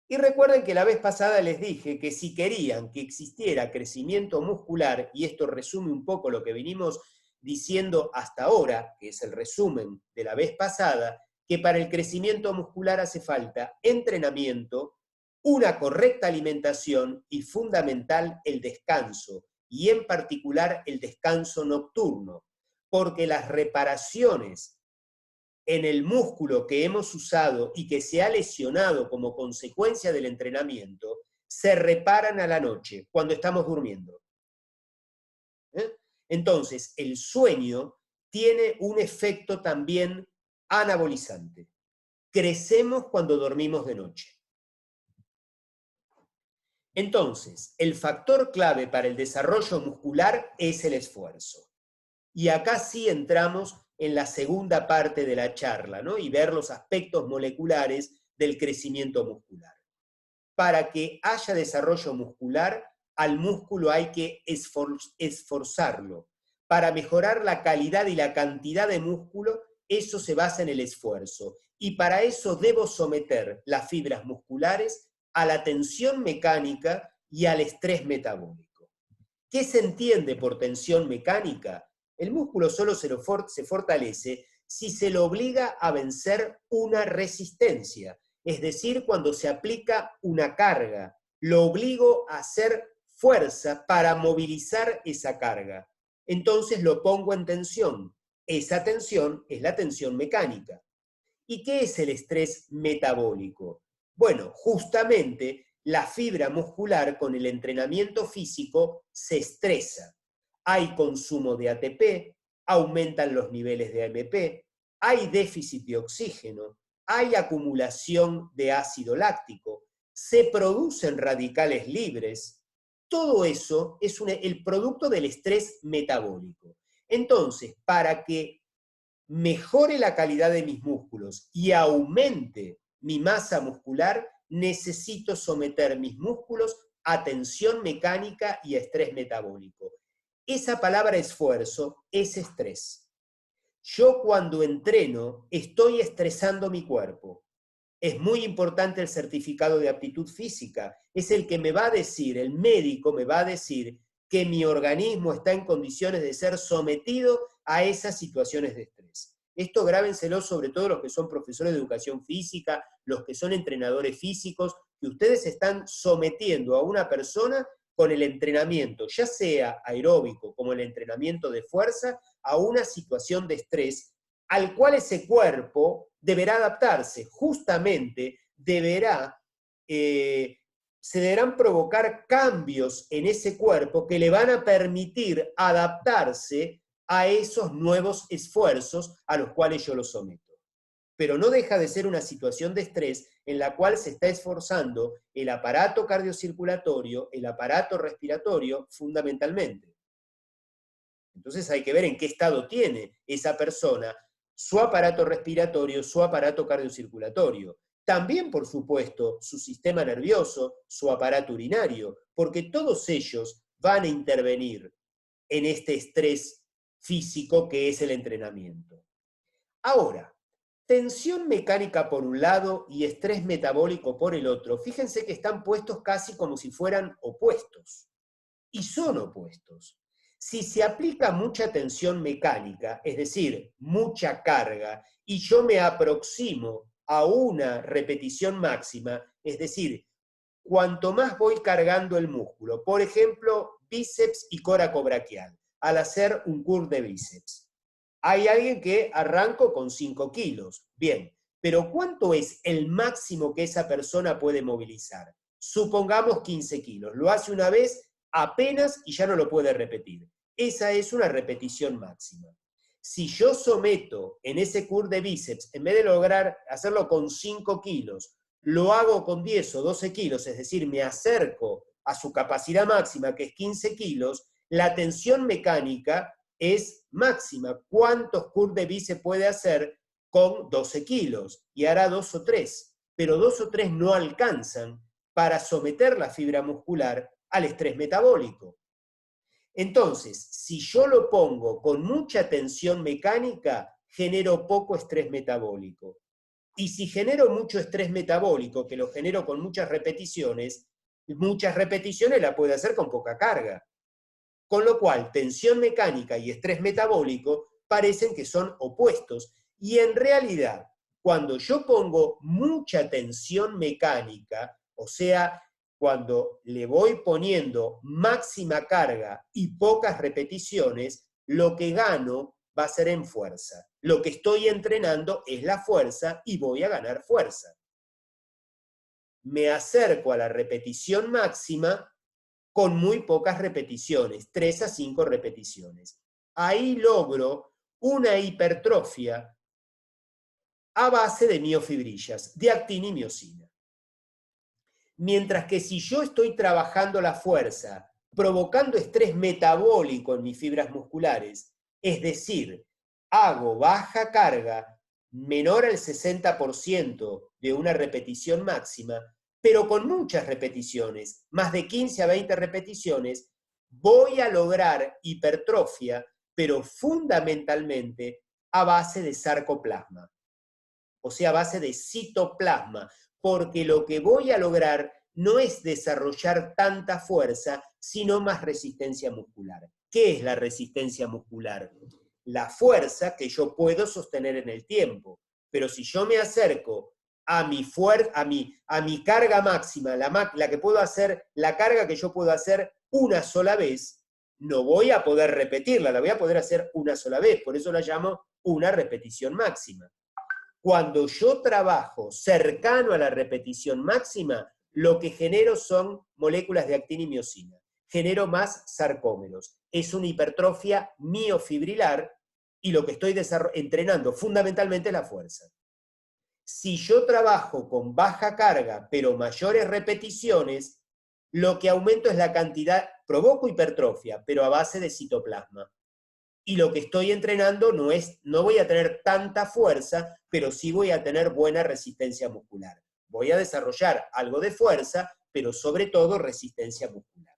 Y recuerden que la vez pasada les dije que si querían que existiera crecimiento muscular, y esto resume un poco lo que venimos diciendo hasta ahora, que es el resumen de la vez pasada, que para el crecimiento muscular hace falta entrenamiento, una correcta alimentación y fundamental el descanso, y en particular el descanso nocturno, porque las reparaciones en el músculo que hemos usado y que se ha lesionado como consecuencia del entrenamiento, se reparan a la noche, cuando estamos durmiendo. Entonces, el sueño tiene un efecto también anabolizante. Crecemos cuando dormimos de noche. Entonces, el factor clave para el desarrollo muscular es el esfuerzo. Y acá sí entramos en la segunda parte de la charla, ¿no? Y ver los aspectos moleculares del crecimiento muscular. Para que haya desarrollo muscular, al músculo hay que esforzarlo. Para mejorar la calidad y la cantidad de músculo, eso se basa en el esfuerzo. Y para eso debo someter las fibras musculares a la tensión mecánica y al estrés metabólico. ¿Qué se entiende por tensión mecánica? El músculo solo se fortalece si se lo obliga a vencer una resistencia, es decir, cuando se aplica una carga. Lo obligo a hacer fuerza para movilizar esa carga. Entonces lo pongo en tensión. Esa tensión es la tensión mecánica. ¿Y qué es el estrés metabólico? Bueno, justamente la fibra muscular con el entrenamiento físico se estresa. Hay consumo de ATP, aumentan los niveles de AMP, hay déficit de oxígeno, hay acumulación de ácido láctico, se producen radicales libres. Todo eso es el producto del estrés metabólico. Entonces, para que mejore la calidad de mis músculos y aumente mi masa muscular, necesito someter mis músculos a tensión mecánica y a estrés metabólico. Esa palabra esfuerzo es estrés. Yo cuando entreno estoy estresando mi cuerpo. Es muy importante el certificado de aptitud física. Es el que me va a decir, el médico me va a decir que mi organismo está en condiciones de ser sometido a esas situaciones de estrés. Esto grábenselo sobre todo los que son profesores de educación física, los que son entrenadores físicos, que ustedes están sometiendo a una persona con el entrenamiento, ya sea aeróbico como el entrenamiento de fuerza, a una situación de estrés al cual ese cuerpo deberá adaptarse, justamente deberá se deberán provocar cambios en ese cuerpo que le van a permitir adaptarse a esos nuevos esfuerzos a los cuales yo lo someto. Pero no deja de ser una situación de estrés en la cual se está esforzando el aparato cardiocirculatorio, el aparato respiratorio, fundamentalmente. Entonces hay que ver en qué estado tiene esa persona su aparato respiratorio, su aparato cardiocirculatorio. También, por supuesto, su sistema nervioso, su aparato urinario, porque todos ellos van a intervenir en este estrés físico que es el entrenamiento. Ahora, tensión mecánica por un lado y estrés metabólico por el otro, fíjense que están puestos casi como si fueran opuestos. Y son opuestos. Si se aplica mucha tensión mecánica, es decir, mucha carga, y yo me aproximo a una repetición máxima, es decir, cuanto más voy cargando el músculo, por ejemplo, bíceps y coracobraquial, al hacer un curl de bíceps. Hay alguien que arranco con 5 kilos, bien, pero ¿cuánto es el máximo que esa persona puede movilizar? Supongamos 15 kilos, lo hace una vez apenas y ya no lo puede repetir. Esa es una repetición máxima. Si yo someto en ese curl de bíceps, en vez de lograr hacerlo con 5 kilos, lo hago con 10 o 12 kilos, es decir, me acerco a su capacidad máxima, que es 15 kilos, la tensión mecánica es máxima. ¿Cuántos curls de bíceps puede hacer con 12 kilos? Y hará 2 o 3, pero 2 o 3 no alcanzan para someter la fibra muscular al estrés metabólico. Entonces, si yo lo pongo con mucha tensión mecánica, genero poco estrés metabólico. Y si genero mucho estrés metabólico, que lo genero con muchas repeticiones la puedo hacer con poca carga. Con lo cual, tensión mecánica y estrés metabólico parecen que son opuestos. Y en realidad, cuando yo pongo mucha tensión mecánica, o sea, cuando le voy poniendo máxima carga y pocas repeticiones, lo que gano va a ser en fuerza. Lo que estoy entrenando es la fuerza y voy a ganar fuerza. Me acerco a la repetición máxima con muy pocas repeticiones, 3 a 5 repeticiones. Ahí logro una hipertrofia a base de miofibrillas, de actina y miosina. Mientras que si yo estoy trabajando la fuerza, provocando estrés metabólico en mis fibras musculares, es decir, hago baja carga, menor al 60% de una repetición máxima, pero con muchas repeticiones, más de 15 a 20 repeticiones, voy a lograr hipertrofia, pero fundamentalmente a base de sarcoplasma, o sea, a base de citoplasma, porque lo que voy a lograr no es desarrollar tanta fuerza, sino más resistencia muscular. ¿Qué es la resistencia muscular? La fuerza que yo puedo sostener en el tiempo. Pero si yo me acerco a mi carga máxima, la que puedo hacer, la carga que yo puedo hacer una sola vez, no voy a poder repetirla, la voy a poder hacer una sola vez, por eso la llamo una repetición máxima. Cuando yo trabajo cercano a la repetición máxima, lo que genero son moléculas de actina y miosina. Genero más sarcómeros. Es una hipertrofia miofibrilar y lo que estoy entrenando fundamentalmente es la fuerza. Si yo trabajo con baja carga, pero mayores repeticiones, lo que aumento es la cantidad, provoco hipertrofia, pero a base de citoplasma. Y lo que estoy entrenando no voy a tener tanta fuerza, pero sí voy a tener buena resistencia muscular. Voy a desarrollar algo de fuerza, pero sobre todo resistencia muscular.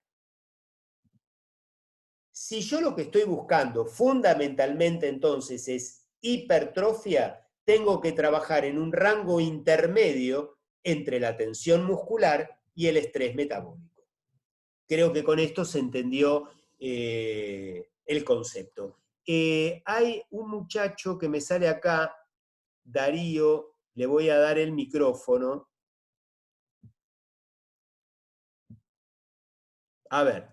Si yo lo que estoy buscando fundamentalmente entonces es hipertrofia, tengo que trabajar en un rango intermedio entre la tensión muscular y el estrés metabólico. Creo que con esto se entendió el concepto. Hay un muchacho que me sale acá, Darío, le voy a dar el micrófono. A ver,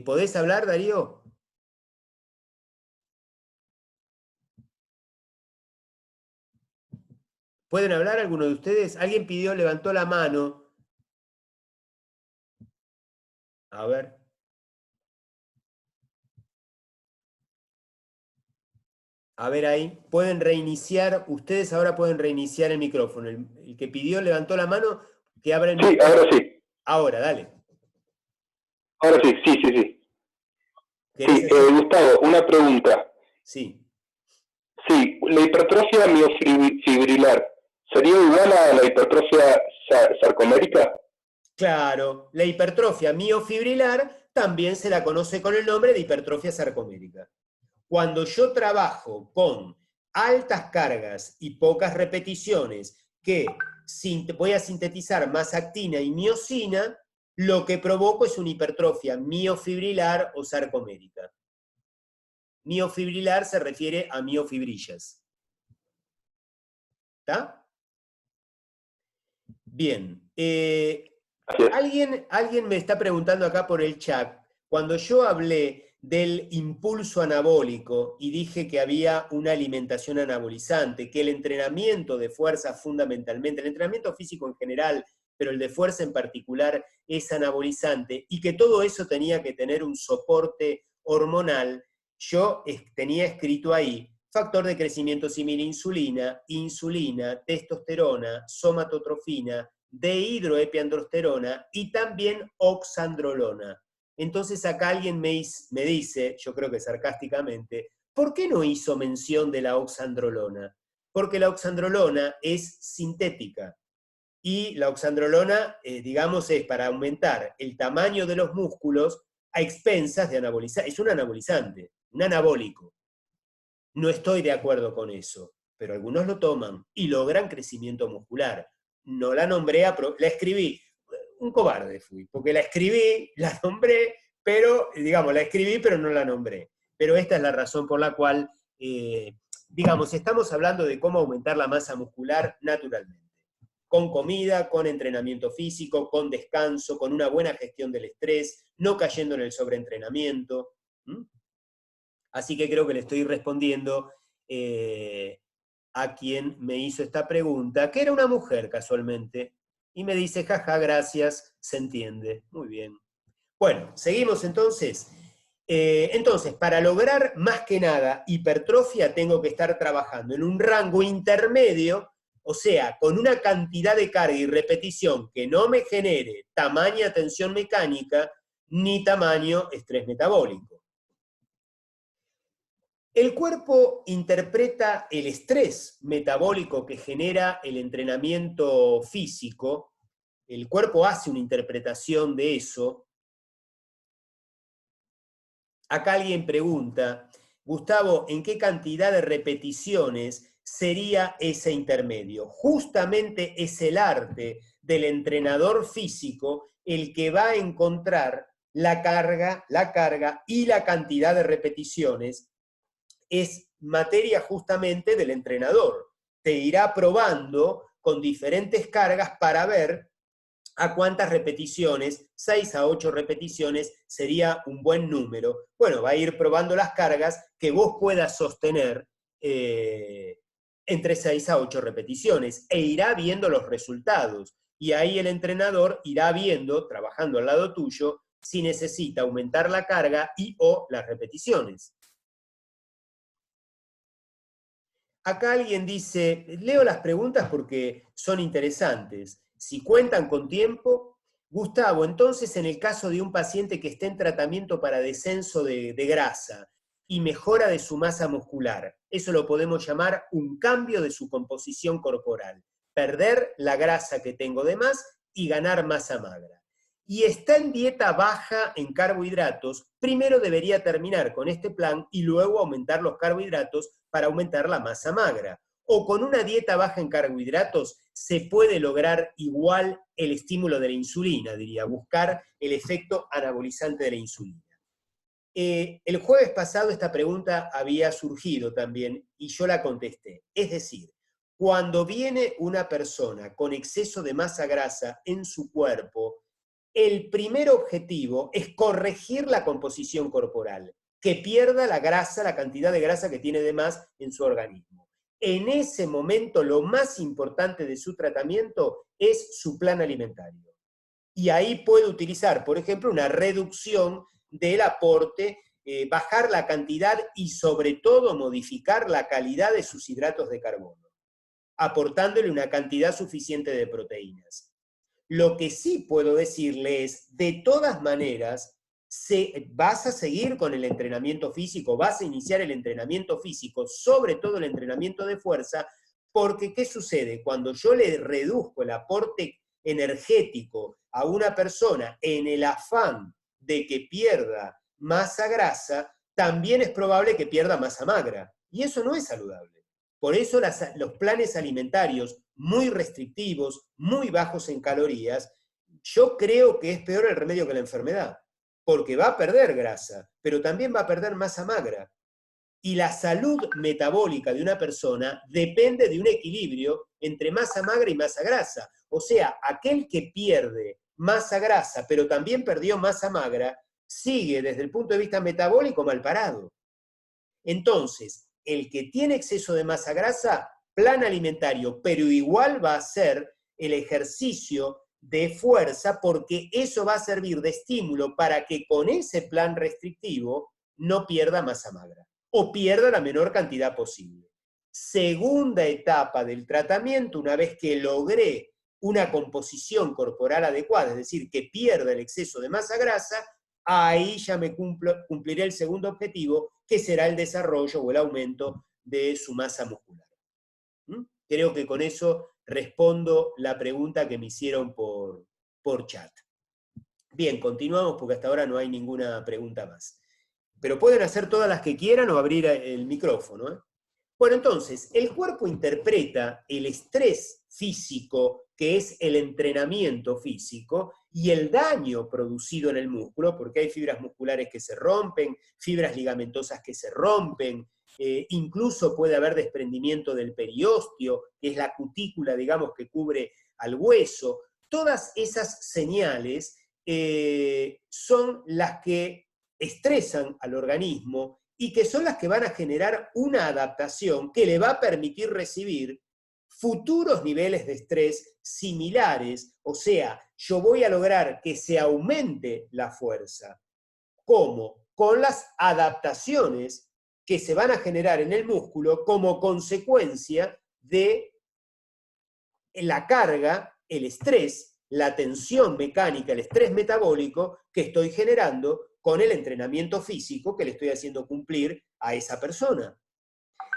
¿podés hablar, Darío? ¿Pueden hablar alguno de ustedes? Alguien levantó la mano. A ver. A ver ahí, pueden reiniciar, ustedes ahora pueden reiniciar el micrófono. El que pidió levantó la mano, que abra el Sí, micrófono. ahora sí. Ahora, dale. Ahora sí, sí. Sí, Gustavo, una pregunta. Sí. Sí, la hipertrofia miofibrilar, ¿sería igual a la hipertrofia sarcomérica? Claro, la hipertrofia miofibrilar también se la conoce con el nombre de hipertrofia sarcomérica. Cuando yo trabajo con altas cargas y pocas repeticiones, que voy a sintetizar más actina y miosina, lo que provoco es una hipertrofia miofibrilar o sarcomérica. Miofibrilar se refiere a miofibrillas. ¿Está? Bien. Alguien me está preguntando acá por el chat, cuando yo hablé del impulso anabólico y dije que había una alimentación anabolizante, que el entrenamiento de fuerza fundamentalmente, el entrenamiento físico en general, pero el de fuerza en particular es anabolizante, y que todo eso tenía que tener un soporte hormonal, yo tenía escrito ahí factor de crecimiento similar insulina, testosterona, somatotrofina, dehidroepiandrosterona y también oxandrolona. Entonces acá alguien me dice, yo creo que sarcásticamente, ¿por qué no hizo mención de la oxandrolona? Porque la oxandrolona es sintética y la oxandrolona, digamos, es para aumentar el tamaño de los músculos a expensas de anabolizar. Es un anabolizante, un anabólico. No estoy de acuerdo con eso, pero algunos lo toman y logran crecimiento muscular. No la nombré, la escribí. Un cobarde fui, porque la escribí, la nombré, pero, digamos, la escribí, pero no la nombré. Pero esta es la razón por la cual, digamos, estamos hablando de cómo aumentar la masa muscular naturalmente. Con comida, con entrenamiento físico, con descanso, con una buena gestión del estrés, no cayendo en el sobreentrenamiento. Así que creo que le estoy respondiendo a quien me hizo esta pregunta, que era una mujer casualmente, y me dice, jaja, gracias, se entiende. Muy bien. Bueno, seguimos entonces. Entonces, para lograr más que nada hipertrofia, tengo que estar trabajando en un rango intermedio, o sea, con una cantidad de carga y repetición que no me genere tamaña tensión mecánica ni tamaño estrés metabólico. El cuerpo interpreta el estrés metabólico que genera el entrenamiento físico, el cuerpo hace una interpretación de eso. Acá alguien pregunta, Gustavo, ¿en qué cantidad de repeticiones sería ese intermedio? Justamente es el arte del entrenador físico el que va a encontrar la carga y la cantidad de repeticiones. Es materia justamente del entrenador. Te irá probando con diferentes cargas para ver a cuántas repeticiones, 6 a 8 repeticiones sería un buen número. Bueno, va a ir probando las cargas que vos puedas sostener entre 6 a 8 repeticiones e irá viendo los resultados. Y ahí el entrenador irá viendo, trabajando al lado tuyo, si necesita aumentar la carga y o las repeticiones. Acá alguien dice, leo las preguntas porque son interesantes. Si cuentan con tiempo, Gustavo, entonces en el caso de un paciente que esté en tratamiento para descenso de grasa y mejora de su masa muscular, eso lo podemos llamar un cambio de su composición corporal. Perder la grasa que tengo de más y ganar masa magra. Y está en dieta baja en carbohidratos, primero debería terminar con este plan y luego aumentar los carbohidratos para aumentar la masa magra. O con una dieta baja en carbohidratos se puede lograr igual el estímulo de la insulina, diría, buscar el efecto anabolizante de la insulina. El jueves pasado esta pregunta había surgido también y yo la contesté. Es decir, cuando viene una persona con exceso de masa grasa en su cuerpo, el primer objetivo es corregir la composición corporal, que pierda la grasa, la cantidad de grasa que tiene de más en su organismo. En ese momento, lo más importante de su tratamiento es su plan alimentario. Y ahí puede utilizar, por ejemplo, una reducción del aporte, bajar la cantidad y sobre todo modificar la calidad de sus hidratos de carbono, aportándole una cantidad suficiente de proteínas. Lo que sí puedo decirle es, de todas maneras, vas a seguir con el entrenamiento físico, vas a iniciar el entrenamiento físico, sobre todo el entrenamiento de fuerza, porque ¿qué sucede? Cuando yo le reduzco el aporte energético a una persona en el afán de que pierda masa grasa, también es probable que pierda masa magra. Y eso no es saludable. Por eso los planes alimentarios muy restrictivos, muy bajos en calorías, yo creo que es peor el remedio que la enfermedad, porque va a perder grasa, pero también va a perder masa magra. Y la salud metabólica de una persona depende de un equilibrio entre masa magra y masa grasa. O sea, aquel que pierde masa grasa, pero también perdió masa magra, sigue desde el punto de vista metabólico mal parado. Entonces, el que tiene exceso de masa grasa, plan alimentario, pero igual va a hacer el ejercicio de fuerza porque eso va a servir de estímulo para que con ese plan restrictivo no pierda masa magra o pierda la menor cantidad posible. Segunda etapa del tratamiento, una vez que logré una composición corporal adecuada, es decir, que pierda el exceso de masa grasa, ahí ya me cumpliré el segundo objetivo, que será el desarrollo o el aumento de su masa muscular. Creo que con eso respondo la pregunta que me hicieron por chat. Bien, continuamos porque hasta ahora no hay ninguna pregunta más. Pero pueden hacer todas las que quieran o abrir el micrófono, ¿eh? Bueno, entonces, el cuerpo interpreta el estrés físico, que es el entrenamiento físico, y el daño producido en el músculo, porque hay fibras musculares que se rompen, fibras ligamentosas que se rompen, incluso puede haber desprendimiento del periósteo, que es la cutícula, digamos, que cubre al hueso. Todas esas señales son las que estresan al organismo y que son las que van a generar una adaptación que le va a permitir recibir futuros niveles de estrés similares, o sea, yo voy a lograr que se aumente la fuerza. ¿Cómo? Con las adaptaciones que se van a generar en el músculo como consecuencia de la carga, el estrés, la tensión mecánica, el estrés metabólico que estoy generando con el entrenamiento físico que le estoy haciendo cumplir a esa persona.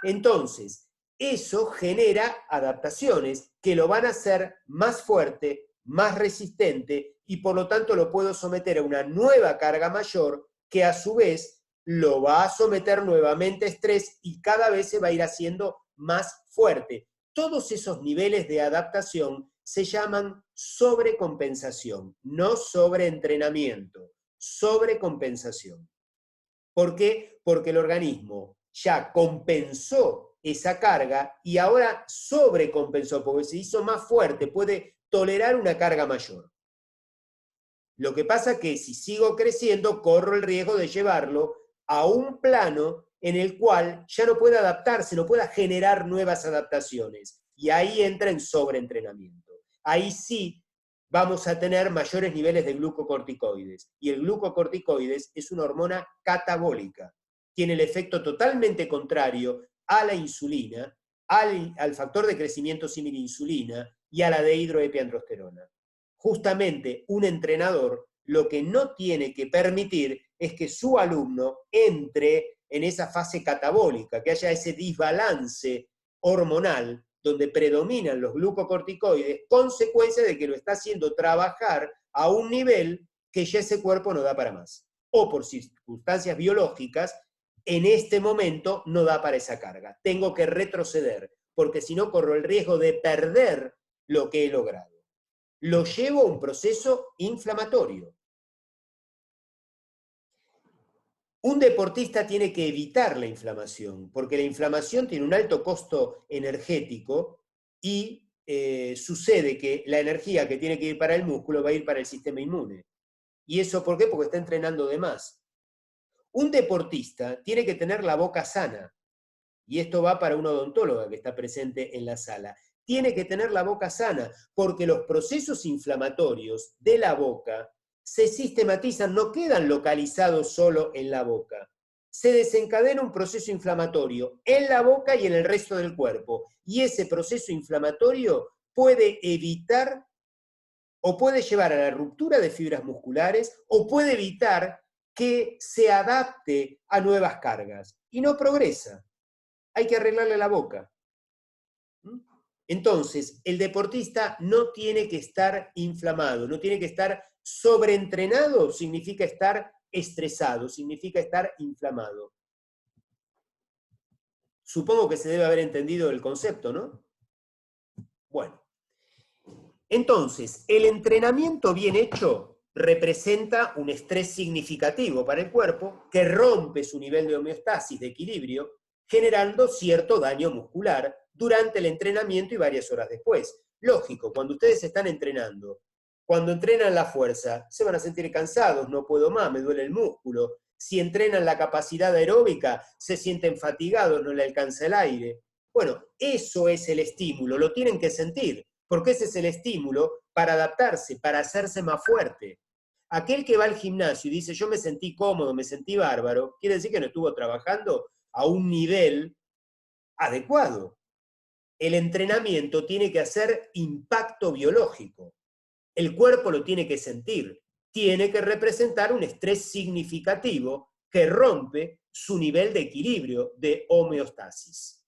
Entonces, eso genera adaptaciones que lo van a hacer más fuerte, más resistente, y por lo tanto lo puedo someter a una nueva carga mayor que a su vez lo va a someter nuevamente a estrés y cada vez se va a ir haciendo más fuerte. Todos esos niveles de adaptación se llaman sobrecompensación, no sobreentrenamiento. Sobrecompensación. ¿Por qué? Porque el organismo ya compensó esa carga y ahora sobrecompensó, porque se hizo más fuerte, puede tolerar una carga mayor. Lo que pasa es que si sigo creciendo, corro el riesgo de llevarlo a un plano en el cual ya no puede adaptarse, no pueda generar nuevas adaptaciones. Y ahí entra en sobreentrenamiento. Ahí sí vamos a tener mayores niveles de glucocorticoides. Y el glucocorticoides es una hormona catabólica. Tiene el efecto totalmente contrario a la insulina, al factor de crecimiento símil insulina y a la dehidroepiandrosterona. Justamente un entrenador lo que no tiene que permitir es que su alumno entre en esa fase catabólica, que haya ese desbalance hormonal donde predominan los glucocorticoides, consecuencia de que lo está haciendo trabajar a un nivel que ya ese cuerpo no da para más. O por circunstancias biológicas, en este momento no da para esa carga. Tengo que retroceder, porque si no corro el riesgo de perder lo que he logrado. Lo llevo a un proceso inflamatorio. Un deportista tiene que evitar la inflamación, porque la inflamación tiene un alto costo energético y sucede que la energía que tiene que ir para el músculo va a ir para el sistema inmune. ¿Y eso por qué? Porque está entrenando de más. Un deportista tiene que tener la boca sana, y esto va para una odontóloga que está presente en la sala. tiene que tener la boca sana, porque los procesos inflamatorios de la boca se sistematizan, no quedan localizados solo en la boca. Se desencadena un proceso inflamatorio en la boca y en el resto del cuerpo, y ese proceso inflamatorio puede evitar o puede llevar a la ruptura de fibras musculares o puede evitar que se adapte a nuevas cargas y no progresa. Hay que arreglarle la boca. Entonces, el deportista no tiene que estar inflamado, no tiene que estar sobreentrenado, significa estar estresado, significa estar inflamado. Supongo que se debe haber entendido el concepto, ¿no? Bueno. Entonces, el entrenamiento bien hecho representa un estrés significativo para el cuerpo que rompe su nivel de homeostasis, de equilibrio, generando cierto daño muscular durante el entrenamiento y varias horas después. Lógico, cuando ustedes están entrenando, cuando entrenan la fuerza, se van a sentir cansados, no puedo más, me duele el músculo. Si entrenan la capacidad aeróbica, se sienten fatigados, no le alcanza el aire. Bueno, eso es el estímulo, lo tienen que sentir, porque ese es el estímulo para adaptarse, para hacerse más fuerte. Aquel que va al gimnasio y dice, yo me sentí cómodo, me sentí bárbaro, quiere decir que no estuvo trabajando a un nivel adecuado. El entrenamiento tiene que hacer impacto biológico. El cuerpo lo tiene que sentir. Tiene que representar un estrés significativo que rompe su nivel de equilibrio, de homeostasis.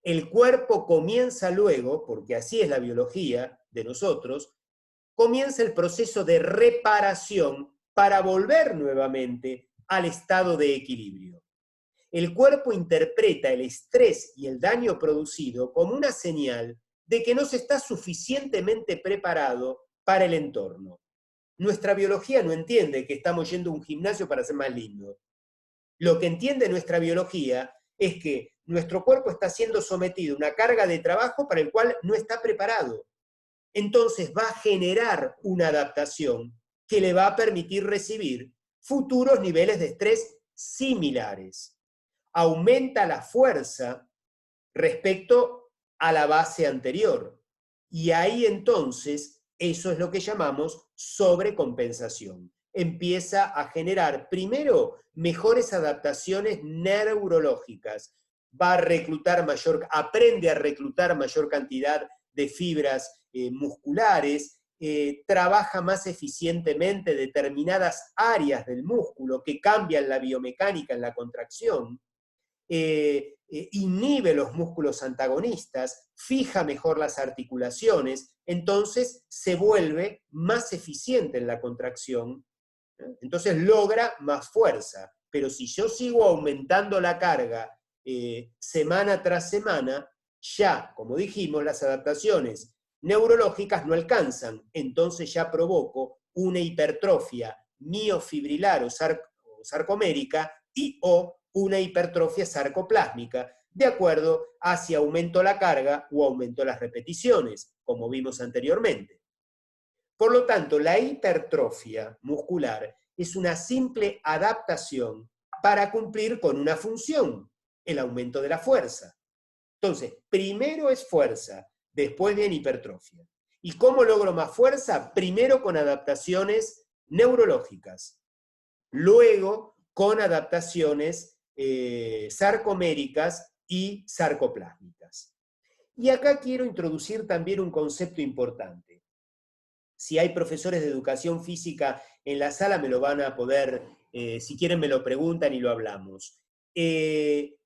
El cuerpo comienza luego, porque así es la biología de nosotros, comienza el proceso de reparación para volver nuevamente al estado de equilibrio. El cuerpo interpreta el estrés y el daño producido como una señal de que no se está suficientemente preparado para el entorno. Nuestra biología no entiende que estamos yendo a un gimnasio para ser más lindo. Lo que entiende nuestra biología es que nuestro cuerpo está siendo sometido a una carga de trabajo para el cual no está preparado. Entonces va a generar una adaptación que le va a permitir recibir futuros niveles de estrés similares. Aumenta la fuerza respecto a la base anterior. Y ahí entonces, eso es lo que llamamos sobrecompensación. Empieza a generar, primero, mejores adaptaciones neurológicas. Va a reclutar aprende a reclutar mayor cantidad de fibras musculares, trabaja más eficientemente determinadas áreas del músculo que cambian la biomecánica en la contracción, inhibe los músculos antagonistas, fija mejor las articulaciones, entonces se vuelve más eficiente en la contracción, entonces logra más fuerza. Pero si yo sigo aumentando la carga semana tras semana, ya, como dijimos, las adaptaciones neurológicas no alcanzan, entonces ya provoco una hipertrofia miofibrilar o sarcomérica y o una hipertrofia sarcoplásmica, de acuerdo a si aumento la carga o aumento las repeticiones, como vimos anteriormente. Por lo tanto, la hipertrofia muscular es una simple adaptación para cumplir con una función, el aumento de la fuerza. Entonces, primero es fuerza, después viene hipertrofia. ¿Y cómo logro más fuerza? Primero con adaptaciones neurológicas, luego con adaptaciones sarcoméricas y sarcoplásmicas. Y acá quiero introducir también un concepto importante. Si hay profesores de educación física en la sala, me lo van a poder, si quieren me lo preguntan y lo hablamos.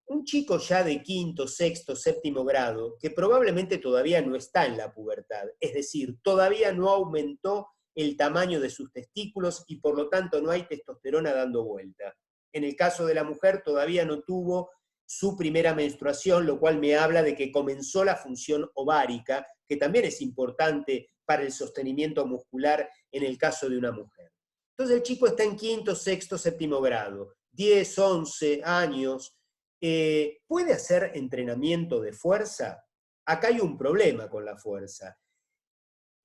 Un chico ya de quinto, sexto, séptimo grado, que probablemente todavía no está en la pubertad, es decir, todavía no aumentó el tamaño de sus testículos y por lo tanto no hay testosterona dando vuelta. En el caso de la mujer todavía no tuvo su primera menstruación, lo cual me habla de que comenzó la función ovárica, que también es importante para el sostenimiento muscular en el caso de una mujer. Entonces el chico está en quinto, sexto, séptimo grado, 10, 11 años. ¿Puede hacer entrenamiento de fuerza? Acá hay un problema con la fuerza.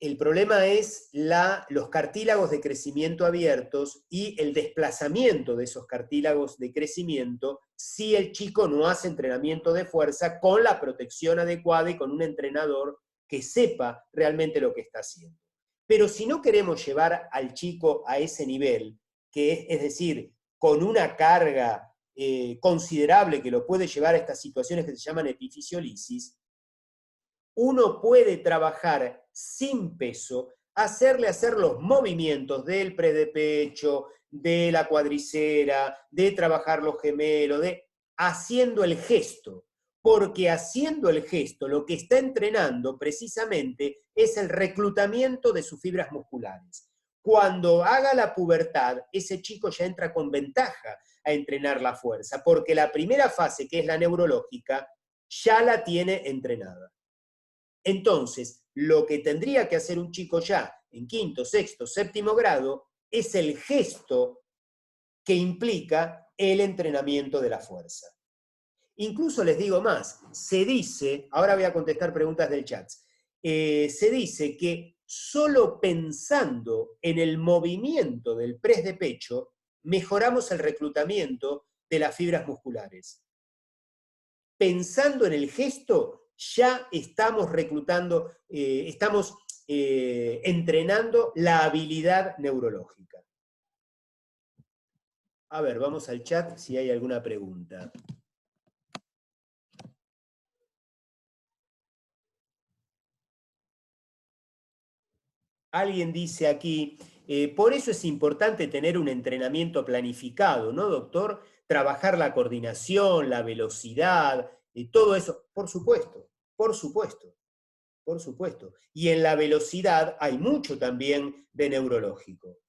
El problema es los cartílagos de crecimiento abiertos y el desplazamiento de esos cartílagos de crecimiento si el chico no hace entrenamiento de fuerza con la protección adecuada y con un entrenador que sepa realmente lo que está haciendo. Pero si no queremos llevar al chico a ese nivel, que es decir, con una carga considerable que lo puede llevar a estas situaciones que se llaman epifisiolisis, uno puede trabajar sin peso, hacerle hacer los movimientos del press de pecho, de la cuadricera, de trabajar los gemelos, haciendo el gesto. Porque haciendo el gesto, lo que está entrenando precisamente es el reclutamiento de sus fibras musculares. Cuando haga la pubertad, ese chico ya entra con ventaja a entrenar la fuerza, porque la primera fase, que es la neurológica, ya la tiene entrenada. Entonces, lo que tendría que hacer un chico ya en quinto, sexto, séptimo grado es el gesto que implica el entrenamiento de la fuerza. Incluso les digo más, se dice, ahora voy a contestar preguntas del chat, se dice que solo pensando en el movimiento del press de pecho mejoramos el reclutamiento de las fibras musculares. Pensando en el gesto, ya estamos reclutando, estamos entrenando la habilidad neurológica. A ver, vamos al chat si hay alguna pregunta. Alguien dice aquí, por eso es importante tener un entrenamiento planificado, ¿no, doctor? Trabajar la coordinación, la velocidad, todo eso, por supuesto, por supuesto, por supuesto. Y en la velocidad hay mucho también de neurológico.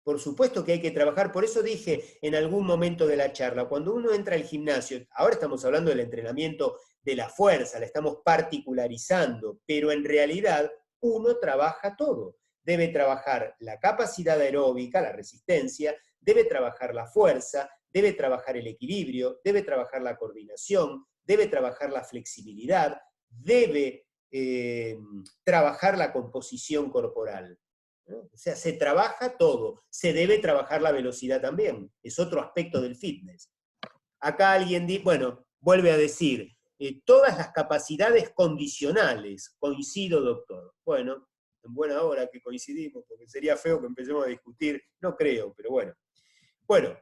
Por supuesto que hay que trabajar, por eso dije en algún momento de la charla, cuando uno entra al gimnasio, ahora estamos hablando del entrenamiento de la fuerza, la estamos particularizando, pero en realidad uno trabaja todo. Debe trabajar la capacidad aeróbica, la resistencia, debe trabajar la fuerza, debe trabajar el equilibrio, debe trabajar la coordinación, debe trabajar la flexibilidad, debe trabajar la composición corporal, ¿no? O sea, se trabaja todo, se debe trabajar la velocidad también, es otro aspecto del fitness. Acá alguien dice, bueno, vuelve a decir, todas las capacidades condicionales, coincido, doctor. Bueno, en buena hora que coincidimos, porque sería feo que empecemos a discutir, no creo, pero bueno. Bueno,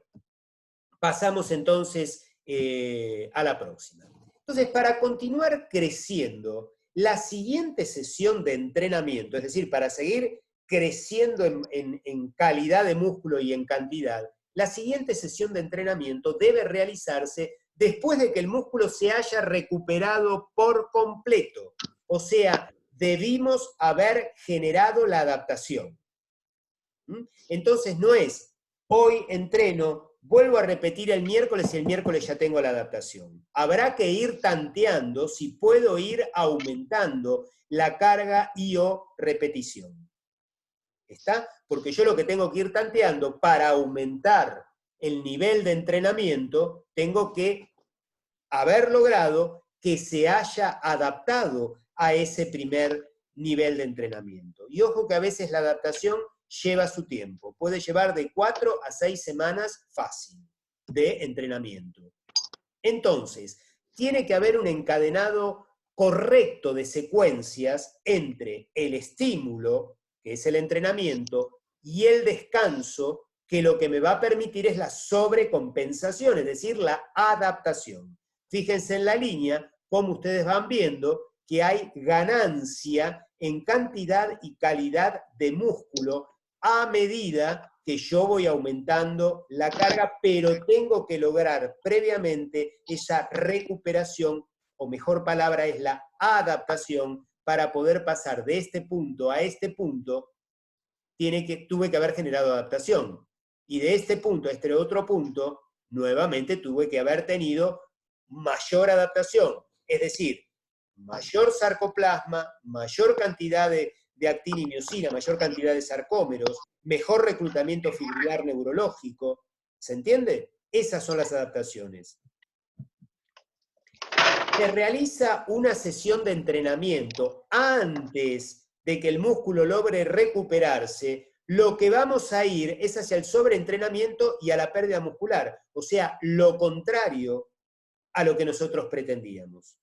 pasamos entonces a la próxima. Entonces, para continuar creciendo, la siguiente sesión de entrenamiento, es decir, para seguir creciendo en calidad de músculo y en cantidad, la siguiente sesión de entrenamiento debe realizarse después de que el músculo se haya recuperado por completo. O sea, debimos haber generado la adaptación. Entonces no es, hoy entreno, vuelvo a repetir el miércoles y el miércoles ya tengo la adaptación. Habrá que ir tanteando si puedo ir aumentando la carga y o repetición. ¿Está? Porque yo lo que tengo que ir tanteando para aumentar el nivel de entrenamiento, tengo que haber logrado que se haya adaptado a ese primer nivel de entrenamiento. Y ojo que a veces la adaptación lleva su tiempo. Puede llevar de 4 a 6 semanas fácil de entrenamiento. Entonces, tiene que haber un encadenado correcto de secuencias entre el estímulo, que es el entrenamiento, y el descanso, que lo que me va a permitir es la sobrecompensación, es decir, la adaptación. Fíjense en la línea, como ustedes van viendo, que hay ganancia en cantidad y calidad de músculo a medida que yo voy aumentando la carga, pero tengo que lograr previamente esa recuperación, o mejor palabra es la adaptación, para poder pasar de este punto a este punto, tuve que haber generado adaptación. Y de este punto a este otro punto, nuevamente tuve que haber tenido mayor adaptación. Es decir, mayor sarcoplasma, mayor cantidad de actina y miosina, mayor cantidad de sarcómeros, mejor reclutamiento fibrilar neurológico. ¿Se entiende? Esas son las adaptaciones. Se realiza una sesión de entrenamiento antes de que el músculo logre recuperarse, lo que vamos a ir es hacia el sobreentrenamiento y a la pérdida muscular, o sea, lo contrario a lo que nosotros pretendíamos.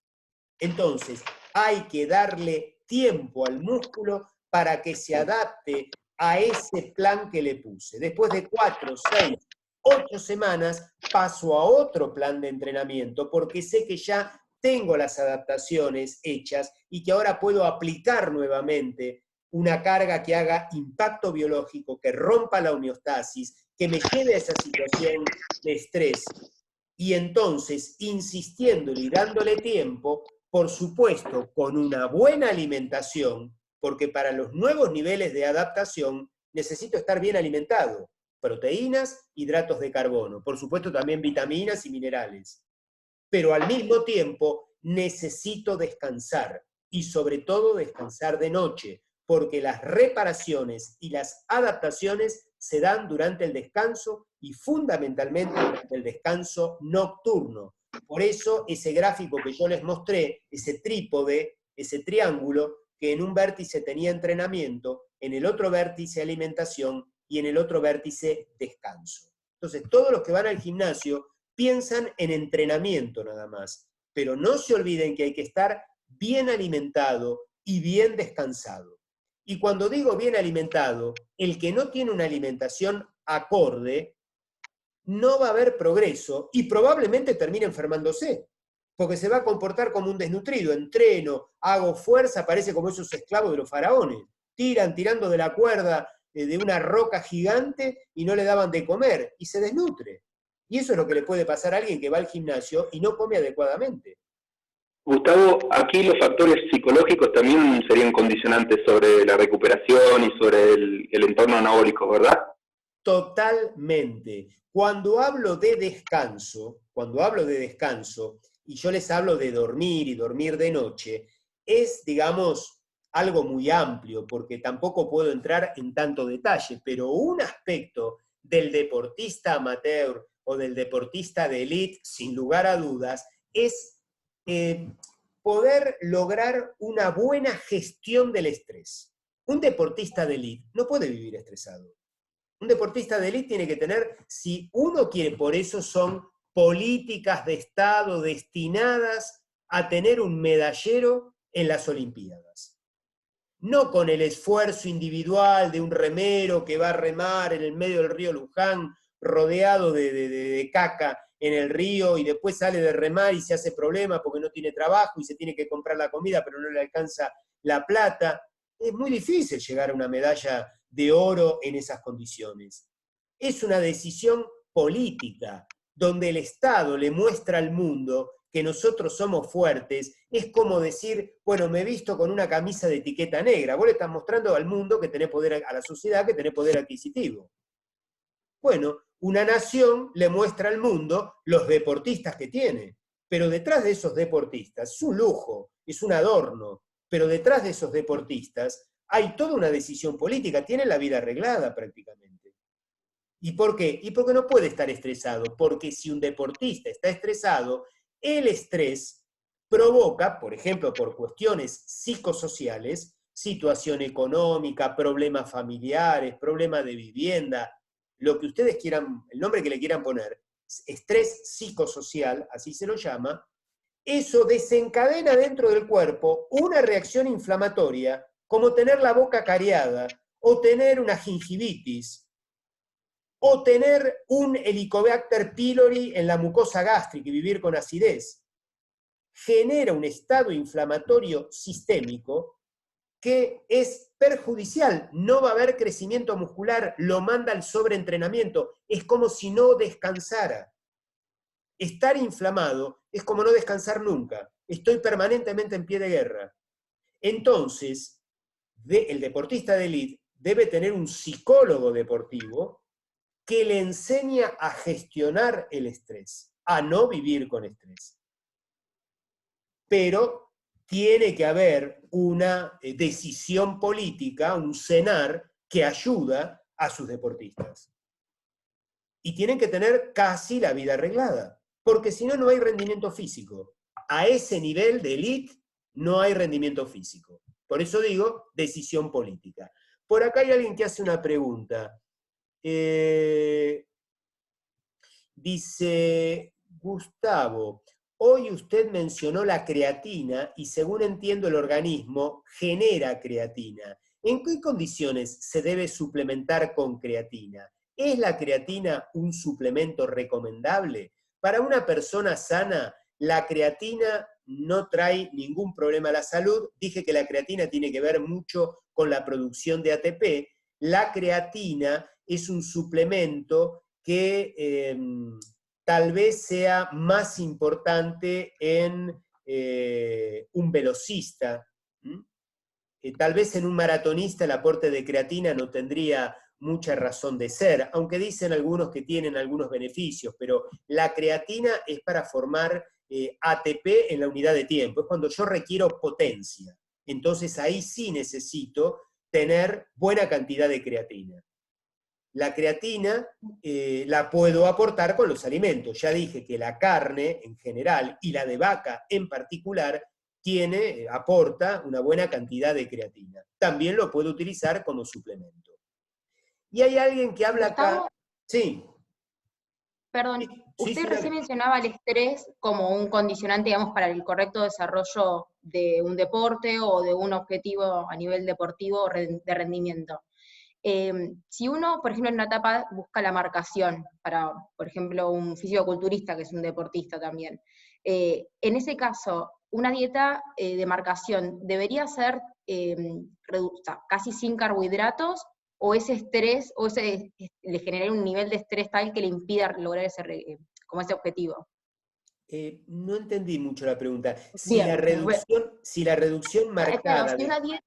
Entonces, hay que darle tiempo al músculo para que se adapte a ese plan que le puse. Después de 4, 6, 8 semanas, paso a otro plan de entrenamiento, porque sé que ya tengo las adaptaciones hechas y que ahora puedo aplicar nuevamente una carga que haga impacto biológico, que rompa la homeostasis, que me lleve a esa situación de estrés. Y entonces, insistiéndole y dándole tiempo, por supuesto, con una buena alimentación, porque para los nuevos niveles de adaptación necesito estar bien alimentado. Proteínas, hidratos de carbono, por supuesto también vitaminas y minerales. Pero al mismo tiempo necesito descansar, y sobre todo descansar de noche, porque las reparaciones y las adaptaciones se dan durante el descanso y fundamentalmente durante el descanso nocturno. Por eso ese gráfico que yo les mostré, ese trípode, ese triángulo, que en un vértice tenía entrenamiento, en el otro vértice alimentación y en el otro vértice descanso. Entonces, todos los que van al gimnasio piensan en entrenamiento nada más, pero no se olviden que hay que estar bien alimentado y bien descansado. Y cuando digo bien alimentado, el que no tiene una alimentación acorde, no va a haber progreso y probablemente termine enfermándose, porque se va a comportar como un desnutrido. Entreno, hago fuerza, parece como esos esclavos de los faraones. Tirando de la cuerda de una roca gigante y no le daban de comer, y se desnutre. Y eso es lo que le puede pasar a alguien que va al gimnasio y no come adecuadamente. Gustavo, aquí los factores psicológicos también serían condicionantes sobre la recuperación y sobre el entorno anabólico, ¿verdad? Totalmente. Cuando hablo de descanso, y yo les hablo de dormir y dormir de noche, es, digamos, algo muy amplio, porque tampoco puedo entrar en tanto detalle, pero un aspecto del deportista amateur o del deportista de élite, sin lugar a dudas, es poder lograr una buena gestión del estrés. Un deportista de élite no puede vivir estresado. Un deportista de élite tiene que tener, si uno quiere, por eso son políticas de Estado destinadas a tener un medallero en las Olimpiadas. No con el esfuerzo individual de un remero que va a remar en el medio del río Luján, rodeado de caca en el río, y después sale de remar y se hace problema porque no tiene trabajo y se tiene que comprar la comida, pero no le alcanza la plata. Es muy difícil llegar a una medalla de oro en esas condiciones. Es una decisión política, donde el Estado le muestra al mundo que nosotros somos fuertes. Es como decir, bueno, me he visto con una camisa de etiqueta negra. Vos le estás mostrando al mundo que tenés poder, a la sociedad que tenés poder adquisitivo. Bueno, una nación le muestra al mundo los deportistas que tiene, pero detrás de esos deportistas, su lujo, es un adorno, pero detrás de esos deportistas hay toda una decisión política, tienen la vida arreglada prácticamente. ¿Y por qué? Y porque no puede estar estresado, porque si un deportista está estresado, el estrés provoca, por ejemplo, por cuestiones psicosociales, situación económica, problemas familiares, problemas de vivienda, lo que ustedes quieran, el nombre que le quieran poner, estrés psicosocial, así se lo llama, eso desencadena dentro del cuerpo una reacción inflamatoria, como tener la boca cariada, o tener una gingivitis, o tener un Helicobacter pylori en la mucosa gástrica y vivir con acidez. Genera un estado inflamatorio sistémico que es perjudicial. No va a haber crecimiento muscular, lo manda al sobreentrenamiento. Es como si no descansara. Estar inflamado es como no descansar nunca. Estoy permanentemente en pie de guerra. Entonces, el deportista de élite debe tener un psicólogo deportivo que le enseña a gestionar el estrés, a no vivir con estrés. Pero tiene que haber una decisión política, un CENAR, que ayuda a sus deportistas. Y tienen que tener casi la vida arreglada, porque si no, no hay rendimiento físico. A ese nivel de élite no hay rendimiento físico. Por eso digo, decisión política. Por acá hay alguien que hace una pregunta. Dice Gustavo, hoy usted mencionó la creatina y según entiendo el organismo genera creatina. ¿En qué condiciones se debe suplementar con creatina? ¿Es la creatina un suplemento recomendable? Para una persona sana, la creatina no trae ningún problema a la salud. Dije que la creatina tiene que ver mucho con la producción de ATP. La creatina es un suplemento que tal vez sea más importante en un velocista. Tal vez en un maratonista el aporte de creatina no tendría mucha razón de ser, aunque dicen algunos que tienen algunos beneficios, pero la creatina es para formar ATP en la unidad de tiempo, es cuando yo requiero potencia. Entonces ahí sí necesito tener buena cantidad de creatina. La creatina la puedo aportar con los alimentos. Ya dije que la carne en general y la de vaca en particular aporta una buena cantidad de creatina. También lo puedo utilizar como suplemento. Y hay alguien que habla acá... Sí. Perdón, Sí, usted sí, recién mencionaba el estrés como un condicionante, digamos, para el correcto desarrollo de un deporte o de un objetivo a nivel deportivo de rendimiento. Si uno, por ejemplo, en una etapa busca la marcación para, por ejemplo, un fisicoculturista que es un deportista también, en ese caso, una dieta de marcación debería ser casi sin carbohidratos, o ese estrés, le genera un nivel de estrés tal que le impida lograr como ese objetivo. No entendí mucho la pregunta. Si Bien, la reducción marcada... si una dieta...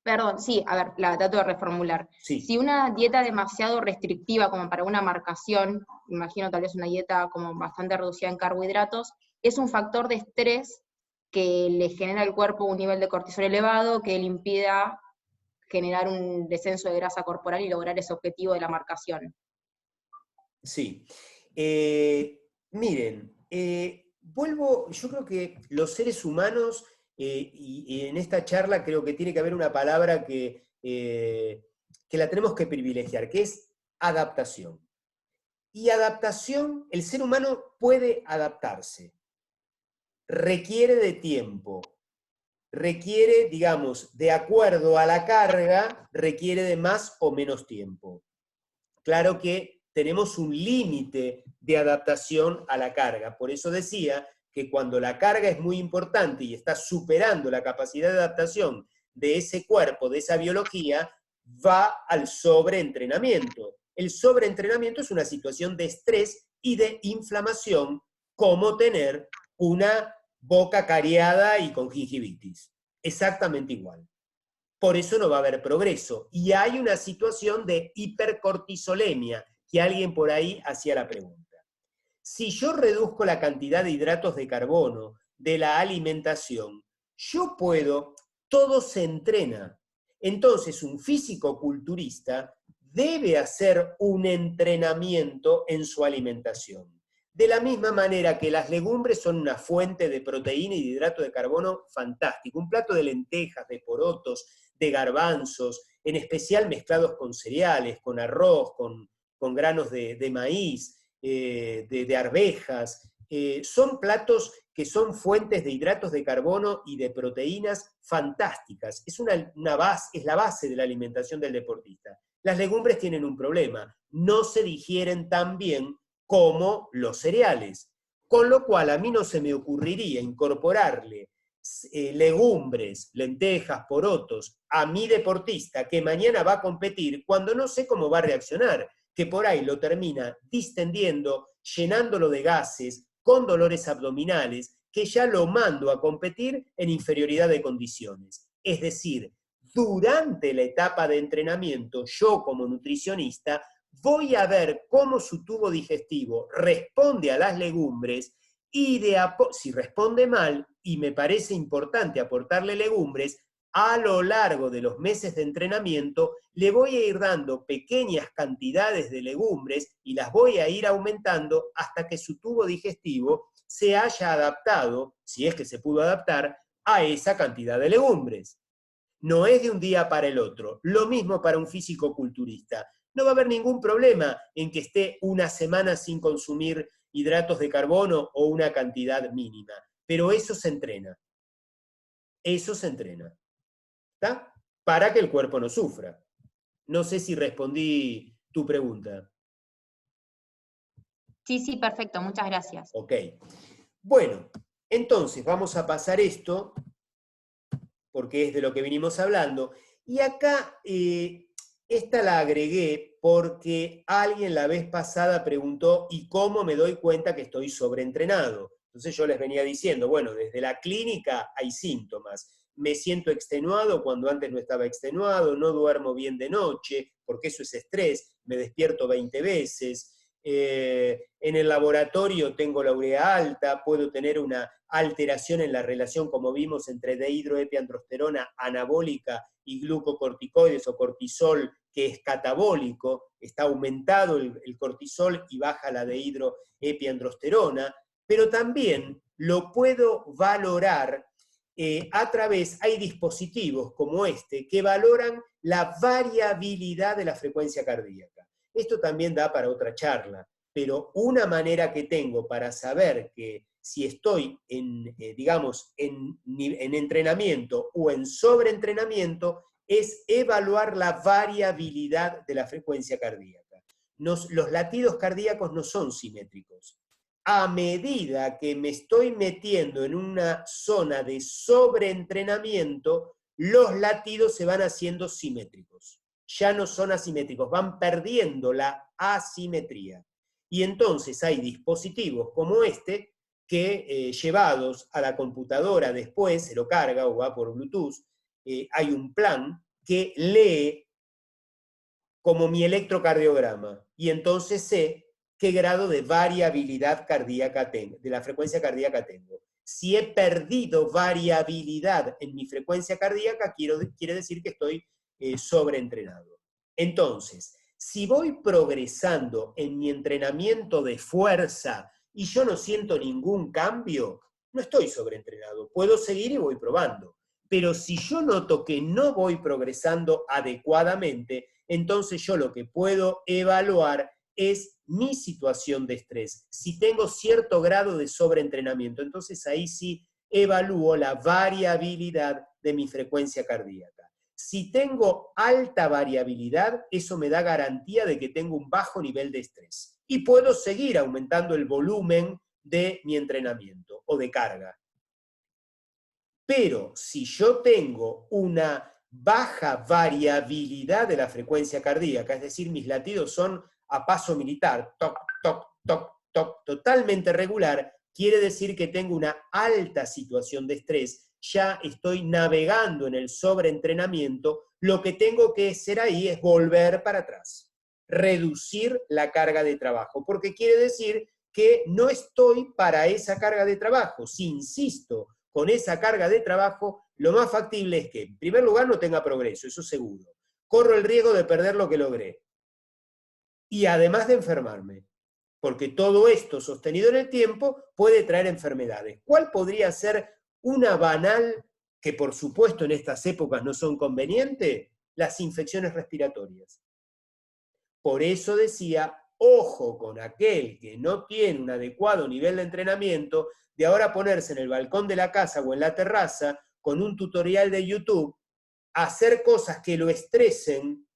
Perdón, sí, a ver, la trato de reformular. Sí. Si una dieta demasiado restrictiva como para una marcación, imagino tal vez una dieta como bastante reducida en carbohidratos, es un factor de estrés que le genera al cuerpo un nivel de cortisol elevado que le impida generar un descenso de grasa corporal y lograr ese objetivo de la marcación. Sí. Miren, yo creo que los seres humanos, y en esta charla creo que tiene que haber una palabra que la tenemos que privilegiar, que es adaptación. Y adaptación, el ser humano puede adaptarse. Requiere de tiempo. Requiere, digamos, de acuerdo a la carga, requiere de más o menos tiempo. Claro que tenemos un límite de adaptación a la carga. Por eso decía que cuando la carga es muy importante y está superando la capacidad de adaptación de ese cuerpo, de esa biología, va al sobreentrenamiento. El sobreentrenamiento es una situación de estrés y de inflamación, como tener una boca cariada y con gingivitis. Exactamente igual. Por eso no va a haber progreso. Y hay una situación de hipercortisolemia, que alguien por ahí hacía la pregunta. Si yo reduzco la cantidad de hidratos de carbono de la alimentación, todo se entrena. Entonces, un físico-culturista debe hacer un entrenamiento en su alimentación. De la misma manera que las legumbres son una fuente de proteína y de hidrato de carbono fantástico. Un plato de lentejas, de porotos, de garbanzos, en especial mezclados con cereales, con arroz, con granos de maíz, de arvejas. Son platos que son fuentes de hidratos de carbono y de proteínas fantásticas. Es la base de la alimentación del deportista. Las legumbres tienen un problema, no se digieren tan bien como los cereales, con lo cual a mí no se me ocurriría incorporarle legumbres, lentejas, porotos a mi deportista que mañana va a competir cuando no sé cómo va a reaccionar, que por ahí lo termina distendiendo, llenándolo de gases, con dolores abdominales, que ya lo mando a competir en inferioridad de condiciones. Es decir, durante la etapa de entrenamiento, yo como nutricionista voy a ver cómo su tubo digestivo responde a las legumbres y si responde mal, y me parece importante aportarle legumbres, a lo largo de los meses de entrenamiento le voy a ir dando pequeñas cantidades de legumbres y las voy a ir aumentando hasta que su tubo digestivo se haya adaptado, si es que se pudo adaptar, a esa cantidad de legumbres. No es de un día para el otro. Lo mismo para un físico-culturista. No va a haber ningún problema en que esté una semana sin consumir hidratos de carbono o una cantidad mínima. Pero eso se entrena. Eso se entrena. ¿Está? Para que el cuerpo no sufra. No sé si respondí tu pregunta. Sí, perfecto. Muchas gracias. Ok. Bueno, entonces vamos a pasar esto, porque es de lo que venimos hablando. Y acá, esta la agregué porque alguien la vez pasada preguntó, ¿y cómo me doy cuenta que estoy sobreentrenado? Entonces yo les venía diciendo, bueno, desde la clínica hay síntomas. Me siento extenuado cuando antes no estaba extenuado, no duermo bien de noche, porque eso es estrés, me despierto 20 veces. En el laboratorio tengo la urea alta, puedo tener una alteración en la relación, como vimos, entre dehidroepiandrosterona anabólica y glucocorticoides o cortisol, que es catabólico, está aumentado el cortisol y baja la dehidroepiandrosterona, pero también lo puedo valorar a través, hay dispositivos como este que valoran la variabilidad de la frecuencia cardíaca. Esto también da para otra charla, pero una manera que tengo para saber que si estoy digamos, en entrenamiento o en sobreentrenamiento es evaluar la variabilidad de la frecuencia cardíaca. Los latidos cardíacos no son simétricos. A medida que me estoy metiendo en una zona de sobreentrenamiento, los latidos se van haciendo simétricos. Ya no son asimétricos, van perdiendo la asimetría. Y entonces hay dispositivos como este que llevados a la computadora después, se lo carga o va por Bluetooth, hay un plan que lee como mi electrocardiograma y entonces sé qué grado de variabilidad cardíaca tengo, de la frecuencia cardíaca tengo. Si he perdido variabilidad en mi frecuencia cardíaca, quiere decir que estoy sobreentrenado. Entonces, si voy progresando en mi entrenamiento de fuerza y yo no siento ningún cambio, no estoy sobreentrenado. Puedo seguir y voy probando. Pero si yo noto que no voy progresando adecuadamente, entonces yo lo que puedo evaluar es mi situación de estrés. Si tengo cierto grado de sobreentrenamiento, entonces ahí sí evalúo la variabilidad de mi frecuencia cardíaca. Si tengo alta variabilidad, eso me da garantía de que tengo un bajo nivel de estrés. Y puedo seguir aumentando el volumen de mi entrenamiento o de carga. Pero si yo tengo una baja variabilidad de la frecuencia cardíaca, es decir, mis latidos son a paso militar, toc, toc, toc, toc, totalmente regular, quiere decir que tengo una alta situación de estrés, ya estoy navegando en el sobreentrenamiento, lo que tengo que hacer ahí es volver para atrás, reducir la carga de trabajo, porque quiere decir que no estoy para esa carga de trabajo. Si insisto con esa carga de trabajo, lo más factible es que, en primer lugar, no tenga progreso, eso seguro. Corro el riesgo de perder lo que logré. Y además de enfermarme, porque todo esto sostenido en el tiempo puede traer enfermedades. ¿Cuál podría ser una banal, que por supuesto en estas épocas no son convenientes? Las infecciones respiratorias. Por eso decía, ojo con aquel que no tiene un adecuado nivel de entrenamiento, de ahora ponerse en el balcón de la casa o en la terraza con un tutorial de YouTube, hacer cosas que lo estresen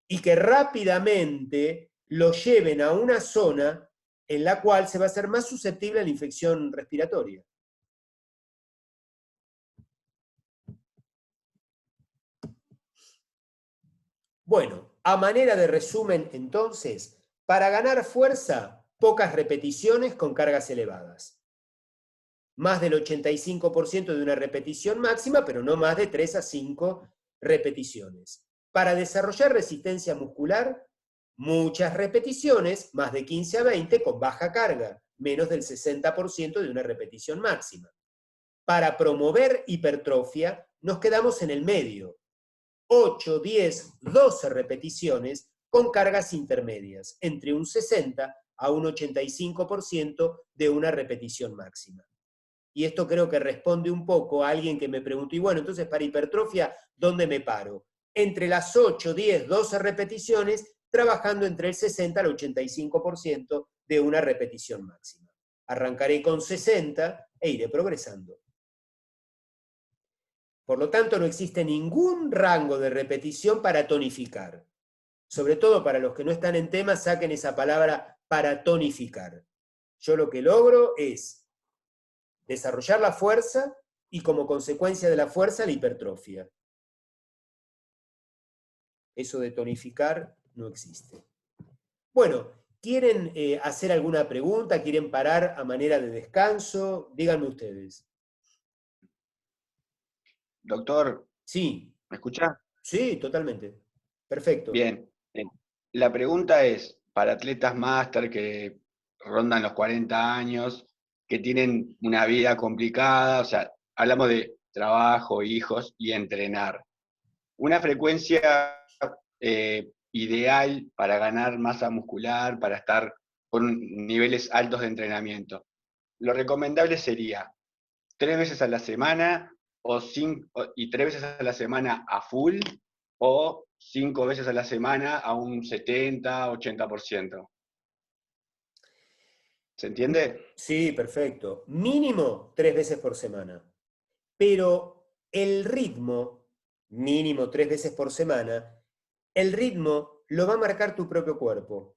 y que rápidamente lo lleven a una zona en la cual se va a ser más susceptible a la infección respiratoria. Bueno, a manera de resumen, entonces, para ganar fuerza, pocas repeticiones con cargas elevadas. Más del 85% de una repetición máxima, pero no más de 3 a 5 repeticiones. Para desarrollar resistencia muscular, muchas repeticiones, más de 15 a 20 con baja carga, menos del 60% de una repetición máxima. Para promover hipertrofia, nos quedamos en el medio. 8, 10, 12 repeticiones con cargas intermedias, entre un 60 a un 85% de una repetición máxima. y esto creo que responde un poco a alguien que me preguntó, y bueno, entonces para hipertrofia, ¿dónde me paro? Entre las 8, 10, 12 repeticiones, trabajando entre el 60 al 85% de una repetición máxima. Arrancaré con 60 e iré progresando. Por lo tanto, no existe ningún rango de repetición para tonificar. Sobre todo para los que no están en tema, saquen esa palabra para tonificar. Yo lo que logro es desarrollar la fuerza y como consecuencia de la fuerza la hipertrofia. Eso de tonificar no existe. Bueno, ¿quieren hacer alguna pregunta? ¿Quieren parar a manera de descanso? Díganme ustedes. Doctor, Sí. ¿me escucha? Sí, totalmente. Perfecto. Bien. La pregunta es, para atletas máster que rondan los 40 años, que tienen una vida complicada, o sea, hablamos de trabajo, hijos y entrenar. Una frecuencia ideal para ganar masa muscular, para estar con niveles altos de entrenamiento. Lo recomendable sería 3 veces a la semana y 3 veces a la semana a full, o 5 veces a la semana a un 70, 80%. ¿Se entiende? Sí, perfecto. Mínimo 3 veces por semana. Pero el ritmo, mínimo 3 veces por semana, el ritmo lo va a marcar tu propio cuerpo.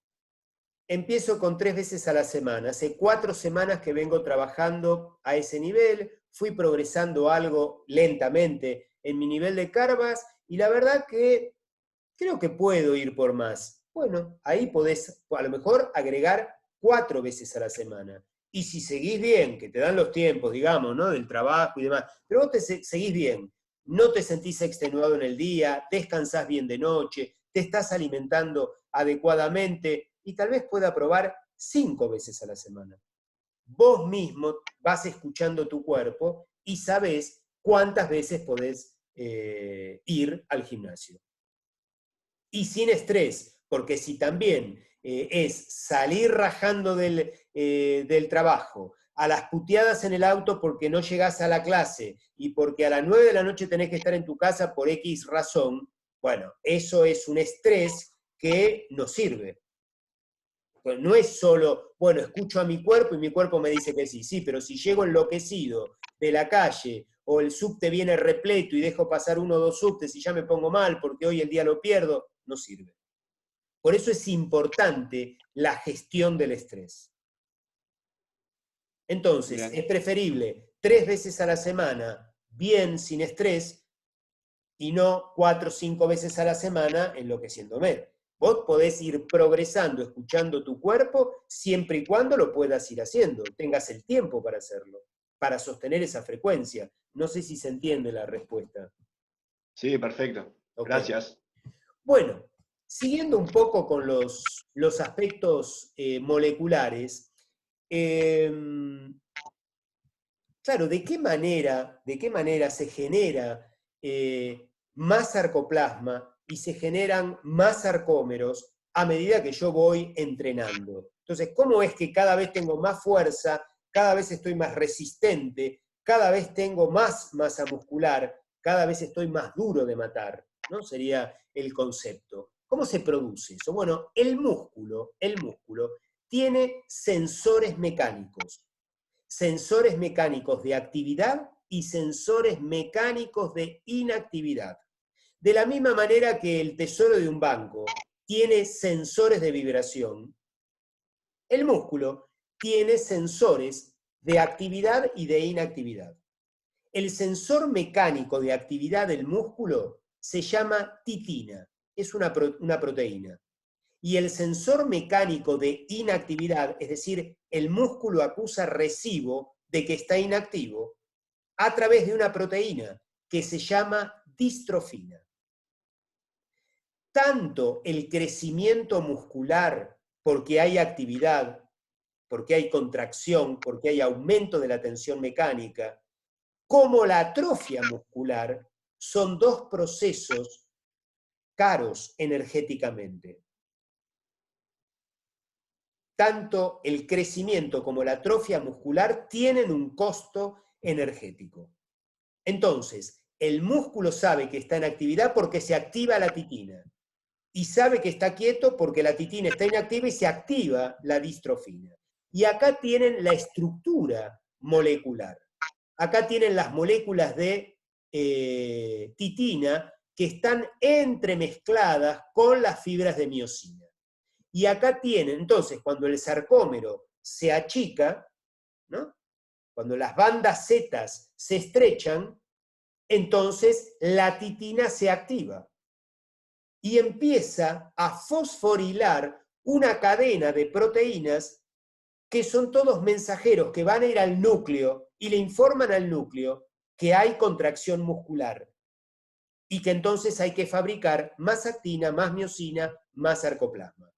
Empiezo con 3 veces a la semana. Hace 4 semanas que vengo trabajando a ese nivel, fui progresando algo lentamente en mi nivel de cargas y la verdad que creo que puedo ir por más. Bueno, ahí podés a lo mejor agregar 4 veces a la semana. Y si seguís bien, que te dan los tiempos, digamos, ¿no? Del trabajo y demás, pero vos seguís bien, no te sentís extenuado en el día, descansás bien de noche, te estás alimentando adecuadamente y tal vez pueda probar 5 veces a la semana. Vos mismo vas escuchando tu cuerpo y sabés cuántas veces podés ir al gimnasio. Y sin estrés, porque si también es salir rajando del trabajo, a las puteadas en el auto porque no llegás a la clase y porque a las 9 de la noche tenés que estar en tu casa por X razón, bueno, eso es un estrés que no sirve. Pues no es solo, bueno, escucho a mi cuerpo y mi cuerpo me dice que sí, pero si llego enloquecido de la calle o el subte viene repleto y dejo pasar 1 o 2 subtes y ya me pongo mal porque hoy el día lo pierdo, no sirve. Por eso es importante la gestión del estrés. Entonces, Bien. es preferible 3 veces a la semana, bien, sin estrés, y no 4 o 5 veces a la semana enloqueciéndome. Vos podés ir progresando, escuchando tu cuerpo, siempre y cuando lo puedas ir haciendo, tengas el tiempo para hacerlo, para sostener esa frecuencia. No sé si se entiende la respuesta. Sí, perfecto. Okay. Gracias. Bueno, siguiendo un poco con los aspectos moleculares, claro, ¿de qué manera se genera más sarcoplasma y se generan más sarcómeros a medida que yo voy entrenando? Entonces, ¿cómo es que cada vez tengo más fuerza, cada vez estoy más resistente, cada vez tengo más masa muscular, cada vez estoy más duro de matar? ¿No? Sería el concepto. ¿Cómo se produce eso? Bueno, el músculo tiene sensores mecánicos de actividad y sensores mecánicos de inactividad. De la misma manera que el tesoro de un banco tiene sensores de vibración, el músculo tiene sensores de actividad y de inactividad. El sensor mecánico de actividad del músculo se llama titina, es una proteína. Y el sensor mecánico de inactividad, es decir, el músculo acusa recibo de que está inactivo, a través de una proteína que se llama distrofina. Tanto el crecimiento muscular, porque hay actividad, porque hay contracción, porque hay aumento de la tensión mecánica, como la atrofia muscular, son 2 procesos caros energéticamente. tanto el crecimiento como la atrofia muscular tienen un costo energético. Entonces, el músculo sabe que está en actividad porque se activa la titina, y sabe que está quieto porque la titina está inactiva y se activa la distrofina. Y acá tienen la estructura molecular. Acá tienen las moléculas de titina que están entremezcladas con las fibras de miosina. Y acá tienen, entonces, cuando el sarcómero se achica, ¿no? Cuando las bandas zetas se estrechan, entonces la titina se activa y empieza a fosforilar una cadena de proteínas que son todos mensajeros que van a ir al núcleo y le informan al núcleo que hay contracción muscular y que entonces hay que fabricar más actina, más miosina, más sarcoplasma.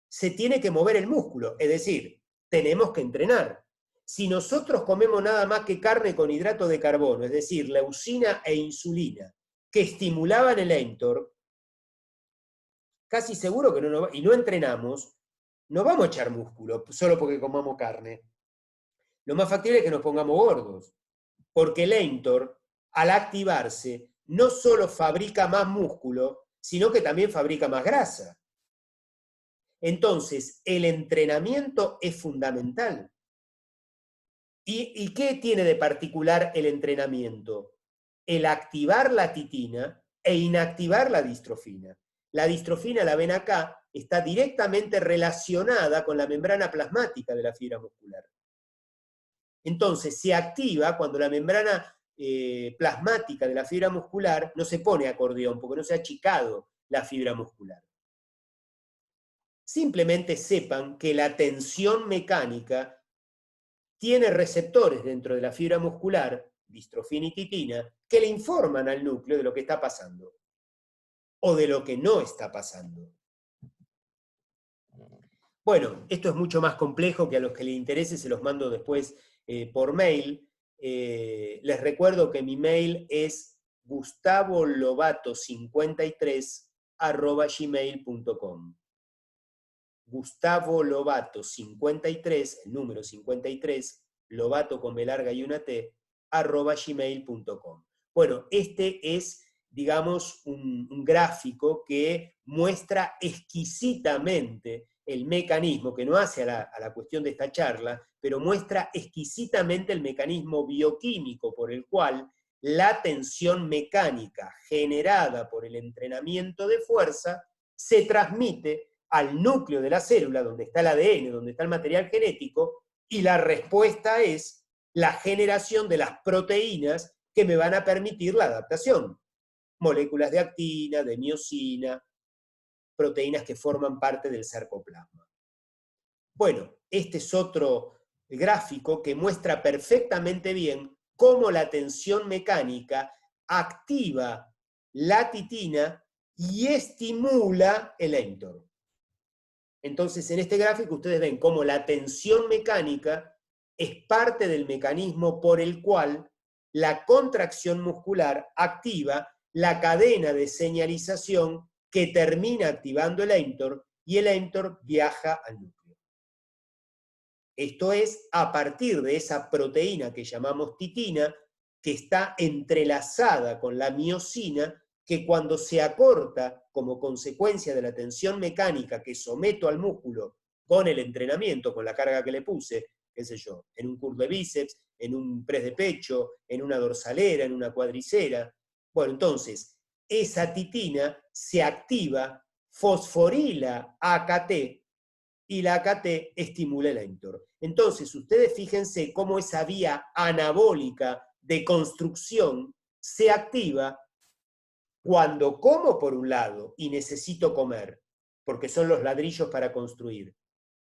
Se tiene que mover el músculo, es decir, tenemos que entrenar. Si nosotros comemos nada más que carne con hidrato de carbono, es decir, leucina e insulina, que estimulaban el mTOR, casi seguro que y no entrenamos, no vamos a echar músculo solo porque comamos carne. Lo más factible es que nos pongamos gordos, porque el mTOR, al activarse, no solo fabrica más músculo, sino que también fabrica más grasa. Entonces, el entrenamiento es fundamental. ¿Y qué tiene de particular el entrenamiento? El activar la titina e inactivar la distrofina. La distrofina, la ven acá, está directamente relacionada con la membrana plasmática de la fibra muscular. Entonces, se activa cuando la membrana plasmática de la fibra muscular no se pone acordeón, porque no se ha achicado la fibra muscular. Simplemente sepan que la tensión mecánica tiene receptores dentro de la fibra muscular, distrofina y titina, que le informan al núcleo de lo que está pasando o de lo que no está pasando. Bueno, esto es mucho más complejo, que a los que les interese se los mando después por mail. Les recuerdo que mi mail es gustavolobato53@gmail.com. gustavolobato53, el número 53, Lobato con B larga y una T, @gmail.com. Bueno, este es, digamos, un gráfico que muestra exquisitamente el mecanismo, que no hace a la cuestión de esta charla, pero muestra exquisitamente el mecanismo bioquímico por el cual la tensión mecánica generada por el entrenamiento de fuerza se transmite al núcleo de la célula, donde está el ADN, donde está el material genético, y la respuesta es la generación de las proteínas que me van a permitir la adaptación. Moléculas de actina, de miosina, proteínas que forman parte del sarcoplasma. Bueno, este es otro gráfico que muestra perfectamente bien cómo la tensión mecánica activa la titina y estimula el mTOR. Entonces, en este gráfico ustedes ven cómo la tensión mecánica es parte del mecanismo por el cual la contracción muscular activa la cadena de señalización que termina activando el mTOR y el mTOR viaja al núcleo. Esto es a partir de esa proteína que llamamos titina, que está entrelazada con la miosina, que cuando se acorta como consecuencia de la tensión mecánica que someto al músculo con el entrenamiento, con la carga que le puse, qué sé yo, en un curl de bíceps, en un press de pecho, en una dorsalera, en una cuadricera. Bueno, entonces, esa titina se activa, fosforila AKT, y la AKT estimula el mTOR. Entonces, ustedes fíjense cómo esa vía anabólica de construcción se activa cuando como por un lado y necesito comer, porque son los ladrillos para construir,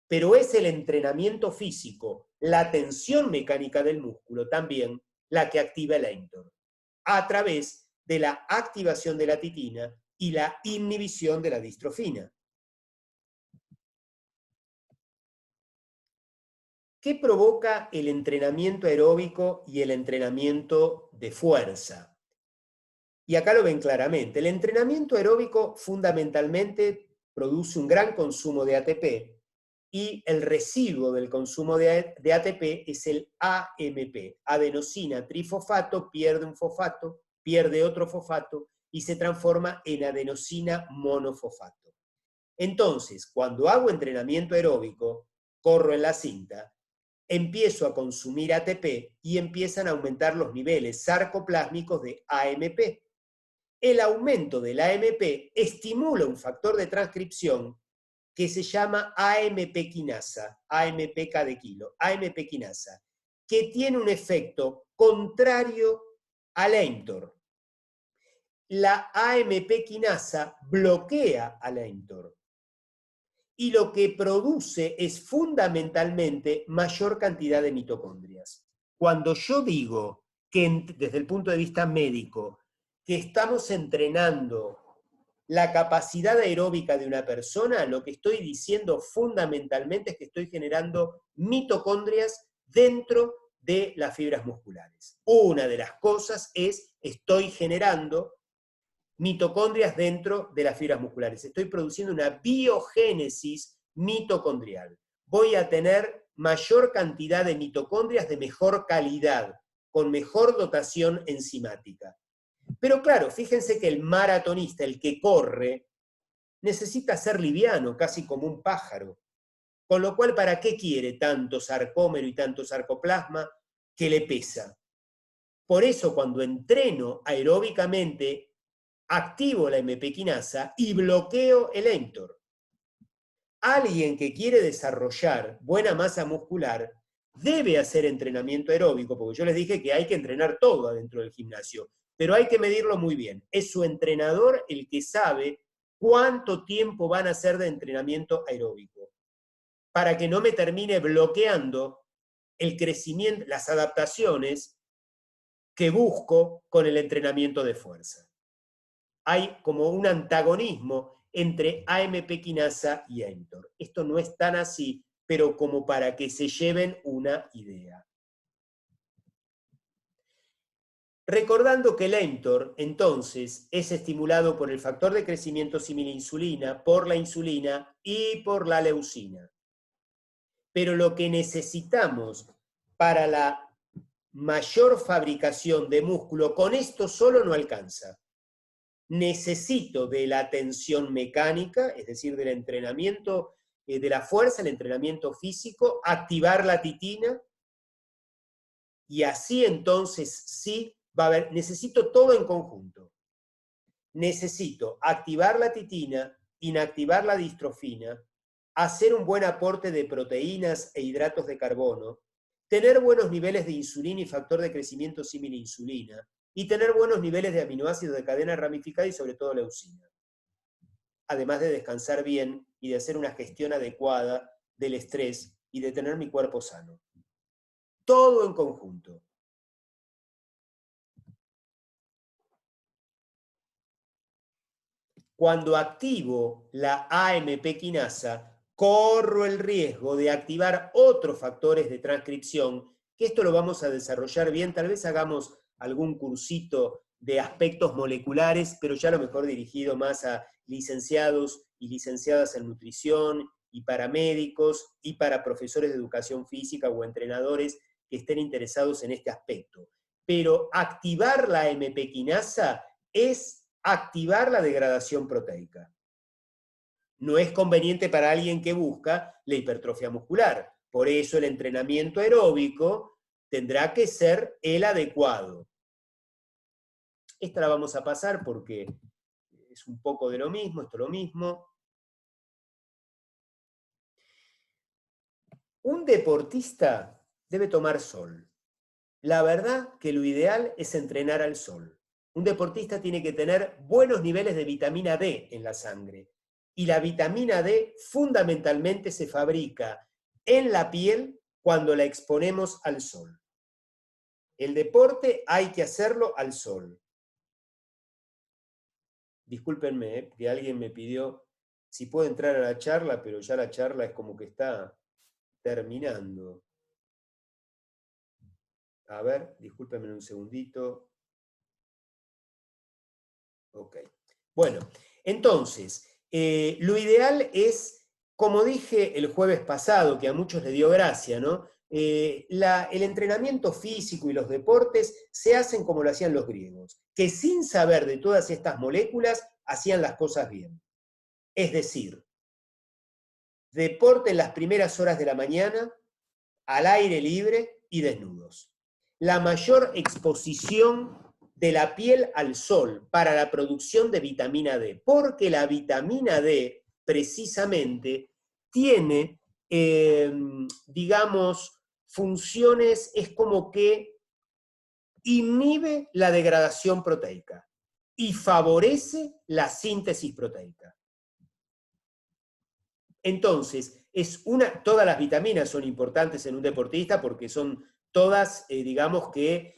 pero es el entrenamiento físico, la tensión mecánica del músculo también, la que activa el mTOR, a través de la activación de la titina y la inhibición de la distrofina. ¿Qué provoca el entrenamiento aeróbico y el entrenamiento de fuerza? Y acá lo ven claramente. El entrenamiento aeróbico fundamentalmente produce un gran consumo de ATP y el residuo del consumo de ATP es el AMP, adenosina trifosfato, pierde un fosfato, pierde otro fosfato y se transforma en adenosina monofosfato. Entonces, cuando hago entrenamiento aeróbico, corro en la cinta, empiezo a consumir ATP y empiezan a aumentar los niveles sarcoplásmicos de AMP. El aumento del AMP estimula un factor de transcripción que se llama AMP quinasa, AMPK de kilo, AMP quinasa, que tiene un efecto contrario al mTOR. La AMP quinasa bloquea al mTOR y lo que produce es fundamentalmente mayor cantidad de mitocondrias. Cuando yo digo que desde el punto de vista médico que estamos entrenando la capacidad aeróbica de una persona, lo que estoy diciendo fundamentalmente es que estoy generando mitocondrias dentro de las fibras musculares. Una de las cosas es, estoy generando mitocondrias dentro de las fibras musculares. Estoy produciendo una biogénesis mitocondrial. Voy a tener mayor cantidad de mitocondrias de mejor calidad, con mejor dotación enzimática. Pero claro, fíjense que el maratonista, el que corre, necesita ser liviano, casi como un pájaro. Con lo cual, ¿para qué quiere tanto sarcómero y tanto sarcoplasma que le pesa? Por eso, cuando entreno aeróbicamente, activo la AMP quinasa y bloqueo el mTOR. Alguien que quiere desarrollar buena masa muscular debe hacer entrenamiento aeróbico, porque yo les dije que hay que entrenar todo adentro del gimnasio, pero hay que medirlo muy bien. Es su entrenador el que sabe cuánto tiempo van a hacer de entrenamiento aeróbico, para que no me termine bloqueando el crecimiento, las adaptaciones que busco con el entrenamiento de fuerza. Hay como un antagonismo entre AMP quinasa y mTOR. Esto no es tan así, pero como para que se lleven una idea. Recordando que el mTOR, entonces, es estimulado por el factor de crecimiento similar a insulina, por la insulina y por la leucina. Pero lo que necesitamos para la mayor fabricación de músculo, con esto solo no alcanza. Necesito de la tensión mecánica, es decir, del entrenamiento de la fuerza, el entrenamiento físico, activar la titina, y así entonces sí va a haber, necesito todo en conjunto. Necesito activar la titina, inactivar la distrofina, hacer un buen aporte de proteínas e hidratos de carbono, tener buenos niveles de insulina y factor de crecimiento similar a insulina, y tener buenos niveles de aminoácidos de cadena ramificada y sobre todo leucina. Además de descansar bien y de hacer una gestión adecuada del estrés y de tener mi cuerpo sano. Todo en conjunto. Cuando activo la AMP quinasa, corro el riesgo de activar otros factores de transcripción, que esto lo vamos a desarrollar bien, tal vez hagamos algún cursito de aspectos moleculares, pero ya a lo mejor dirigido más a licenciados y licenciadas en nutrición, y para médicos, y para profesores de educación física o entrenadores que estén interesados en este aspecto. Pero activar la AMP quinasa es activar la degradación proteica. No es conveniente para alguien que busca la hipertrofia muscular. Por eso el entrenamiento aeróbico tendrá que ser el adecuado. Esta la vamos a pasar porque es un poco de lo mismo, esto es lo mismo. Un deportista debe tomar sol. La verdad que lo ideal es entrenar al sol. Un deportista tiene que tener buenos niveles de vitamina D en la sangre. Y la vitamina D fundamentalmente se fabrica en la piel cuando la exponemos al sol. El deporte hay que hacerlo al sol. Discúlpenme, que alguien me pidió si puedo entrar a la charla, pero ya la charla es como que está terminando. A ver, discúlpenme un segundito. Ok. Bueno, entonces, lo ideal es como dije el jueves pasado, que a muchos les dio gracia, ¿no? El entrenamiento físico y los deportes se hacen como lo hacían los griegos, que sin saber de todas estas moléculas hacían las cosas bien. Es decir, deporte en las primeras horas de la mañana, al aire libre y desnudos. La mayor exposición de la piel al sol para la producción de vitamina D, porque la vitamina D, precisamente, tiene, digamos, funciones, es como que inhibe la degradación proteica y favorece la síntesis proteica. Entonces, todas las vitaminas son importantes en un deportista porque son todas, digamos que,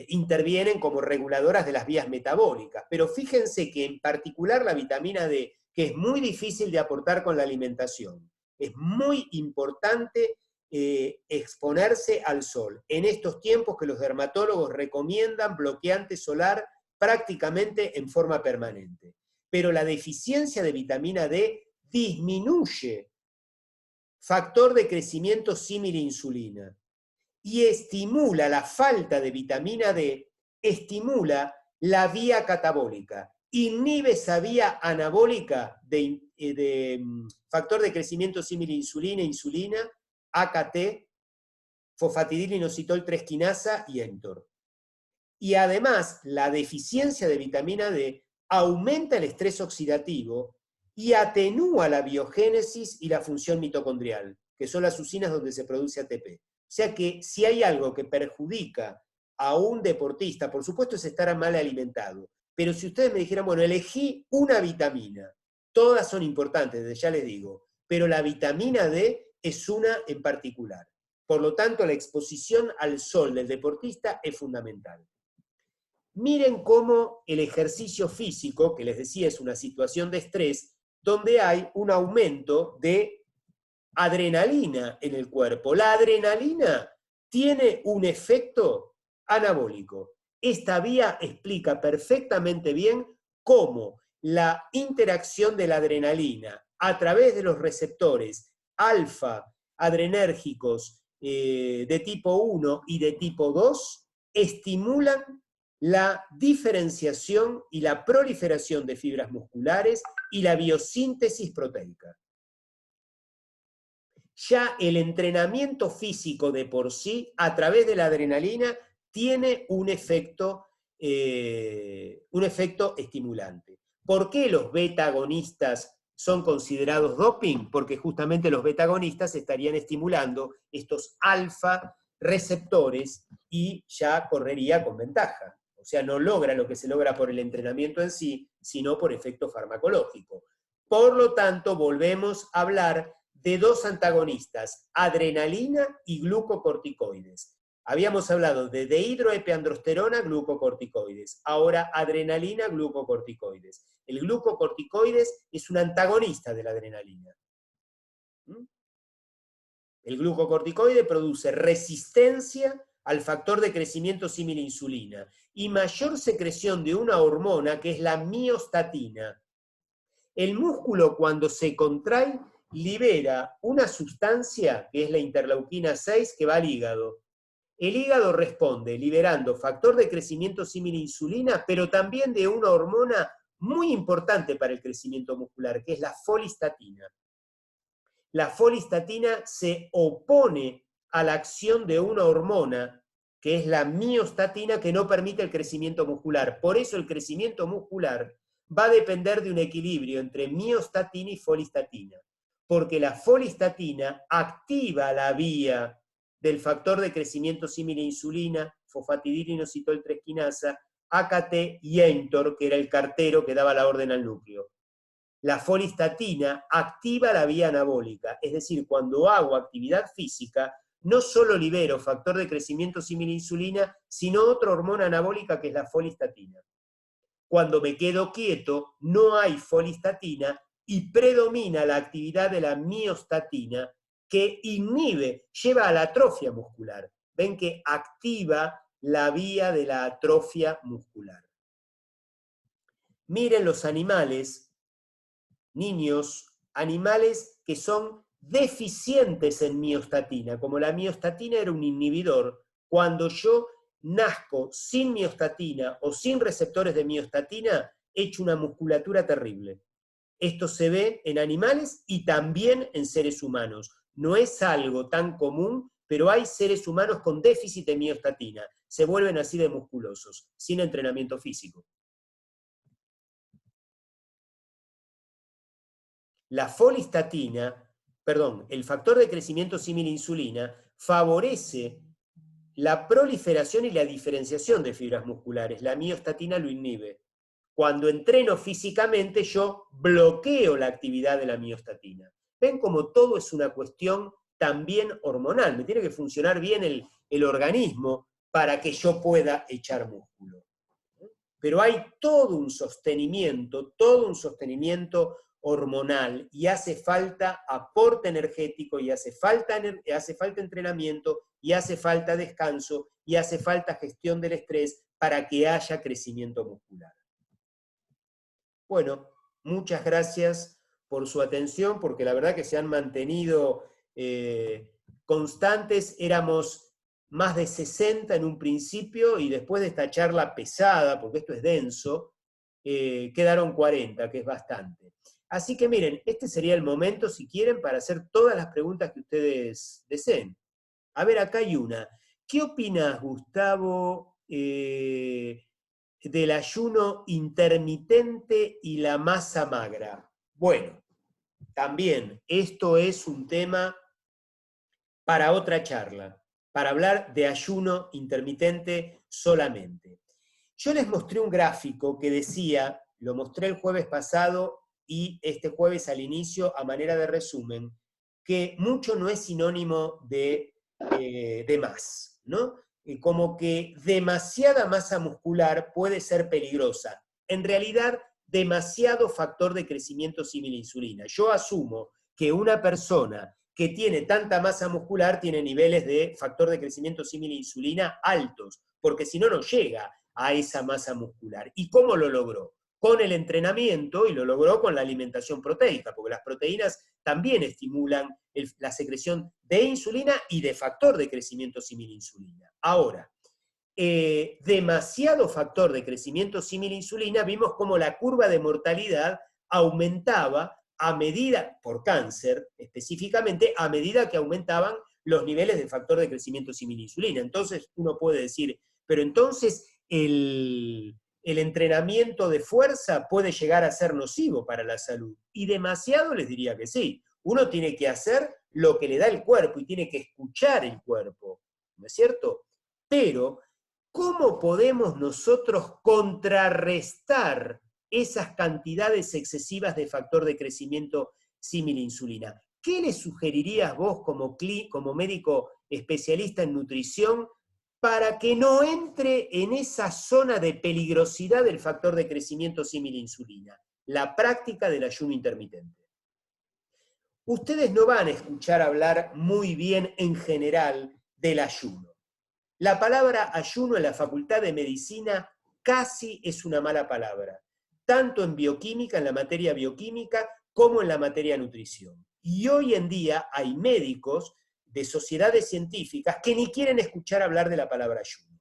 intervienen como reguladoras de las vías metabólicas. Pero fíjense que en particular la vitamina D, que es muy difícil de aportar con la alimentación, es muy importante exponerse al sol. En estos tiempos que los dermatólogos recomiendan bloqueante solar prácticamente en forma permanente. Pero la deficiencia de vitamina D disminuye factor de crecimiento símil a insulina y estimula la falta de vitamina D, estimula la vía catabólica, inhibe esa vía anabólica de factor de crecimiento símil a insulina, AKT, fosfatidilinositol 3 quinasa y mTOR. Y además, la deficiencia de vitamina D aumenta el estrés oxidativo y atenúa la biogénesis y la función mitocondrial, que son las usinas donde se produce ATP. O sea que si hay algo que perjudica a un deportista, por supuesto es estar mal alimentado, pero si ustedes me dijeran, bueno, elegí una vitamina, todas son importantes, ya les digo, pero la vitamina D es una en particular. Por lo tanto, la exposición al sol del deportista es fundamental. Miren cómo el ejercicio físico, que les decía es una situación de estrés, donde hay un aumento de adrenalina en el cuerpo. La adrenalina tiene un efecto anabólico. Esta vía explica perfectamente bien cómo la interacción de la adrenalina a través de los receptores alfa adrenérgicos de tipo 1 y de tipo 2 estimulan la diferenciación y la proliferación de fibras musculares y la biosíntesis proteica. Ya el entrenamiento físico de por sí, a través de la adrenalina, tiene un efecto estimulante. ¿Por qué los beta-agonistas son considerados doping? Porque justamente los beta-agonistas estarían estimulando estos alfa receptores y ya correría con ventaja. O sea, no logra lo que se logra por el entrenamiento en sí, sino por efecto farmacológico. Por lo tanto, volvemos a hablar de dos antagonistas, adrenalina y glucocorticoides. Habíamos hablado de dehidroepiandrosterona, glucocorticoides. Ahora adrenalina, glucocorticoides. El glucocorticoides es un antagonista de la adrenalina. El glucocorticoide produce resistencia al factor de crecimiento símil a insulina y mayor secreción de una hormona que es la miostatina. El músculo cuando se contrae libera una sustancia que es la interleuquina 6 que va al hígado. El hígado responde liberando factor de crecimiento símil a insulina, pero también de una hormona muy importante para el crecimiento muscular, que es la folistatina. La folistatina se opone a la acción de una hormona, que es la miostatina, que no permite el crecimiento muscular. Por eso el crecimiento muscular va a depender de un equilibrio entre miostatina y folistatina, porque la folistatina activa la vía del factor de crecimiento símil a insulina, fosfatidilinositol 3 quinasa, AKT y mTOR, que era el cartero que daba la orden al núcleo. La folistatina activa la vía anabólica, es decir, cuando hago actividad física, no solo libero factor de crecimiento símil a insulina, sino otra hormona anabólica que es la folistatina. Cuando me quedo quieto, no hay folistatina y predomina la actividad de la miostatina que inhibe, lleva a la atrofia muscular. Ven que activa la vía de la atrofia muscular. Miren los animales, niños animales que son deficientes en miostatina. Como la miostatina era un inhibidor, cuando yo nazco sin miostatina o sin receptores de miostatina, he hecho una musculatura terrible. Esto se ve en animales y también en seres humanos. No es algo tan común, pero hay seres humanos con déficit de miostatina. Se vuelven así de musculosos, sin entrenamiento físico. La folistatina, perdón, el factor de crecimiento símil a insulina, favorece la proliferación y la diferenciación de fibras musculares. La miostatina lo inhibe. Cuando entreno físicamente, yo bloqueo la actividad de la miostatina. ¿Ven cómo todo es una cuestión también hormonal? Me tiene que funcionar bien el organismo para que yo pueda echar músculo. Pero hay todo un sostenimiento hormonal, y hace falta aporte energético, y hace falta entrenamiento, y hace falta descanso, y hace falta gestión del estrés para que haya crecimiento muscular. Bueno, muchas gracias por su atención, porque la verdad que se han mantenido constantes. Éramos más de 60 en un principio, y después de esta charla pesada, porque esto es denso, quedaron 40, que es bastante. Así que miren, este sería el momento, si quieren, para hacer todas las preguntas que ustedes deseen. A ver, acá hay una. ¿Qué opinas, Gustavo, del ayuno intermitente y la masa magra? Bueno, también esto es un tema para otra charla, para hablar de ayuno intermitente solamente. Yo les mostré un gráfico que decía, lo mostré el jueves pasado y este jueves al inicio a manera de resumen, que mucho no es sinónimo de más, ¿no? Como que demasiada masa muscular puede ser peligrosa. En realidad, demasiado factor de crecimiento símil a insulina. Yo asumo que una persona que tiene tanta masa muscular tiene niveles de factor de crecimiento símil a insulina altos, porque si no, no llega a esa masa muscular. ¿Y cómo lo logró? Con el entrenamiento, y lo logró con la alimentación proteica, porque las proteínas también estimulan la secreción de insulina y de factor de crecimiento símil a insulina. Ahora, demasiado factor de crecimiento símil a insulina, vimos cómo la curva de mortalidad aumentaba a medida, por cáncer específicamente, a medida que aumentaban los niveles de factor de crecimiento símil a insulina. Entonces uno puede decir, pero entonces el entrenamiento de fuerza puede llegar a ser nocivo para la salud. Y demasiado les diría que sí. Uno tiene que hacer lo que le da el cuerpo y tiene que escuchar el cuerpo, ¿no es cierto? Pero, ¿cómo podemos nosotros contrarrestar esas cantidades excesivas de factor de crecimiento símil a insulina? ¿Qué le sugerirías vos como médico especialista en nutrición para que no entre en esa zona de peligrosidad del factor de crecimiento símil a insulina? La práctica del ayuno intermitente. Ustedes no van a escuchar hablar muy bien en general del ayuno. La palabra ayuno en la Facultad de Medicina casi es una mala palabra, tanto en bioquímica, en la materia bioquímica, como en la materia nutrición. Y hoy en día hay médicos de sociedades científicas que ni quieren escuchar hablar de la palabra ayuno.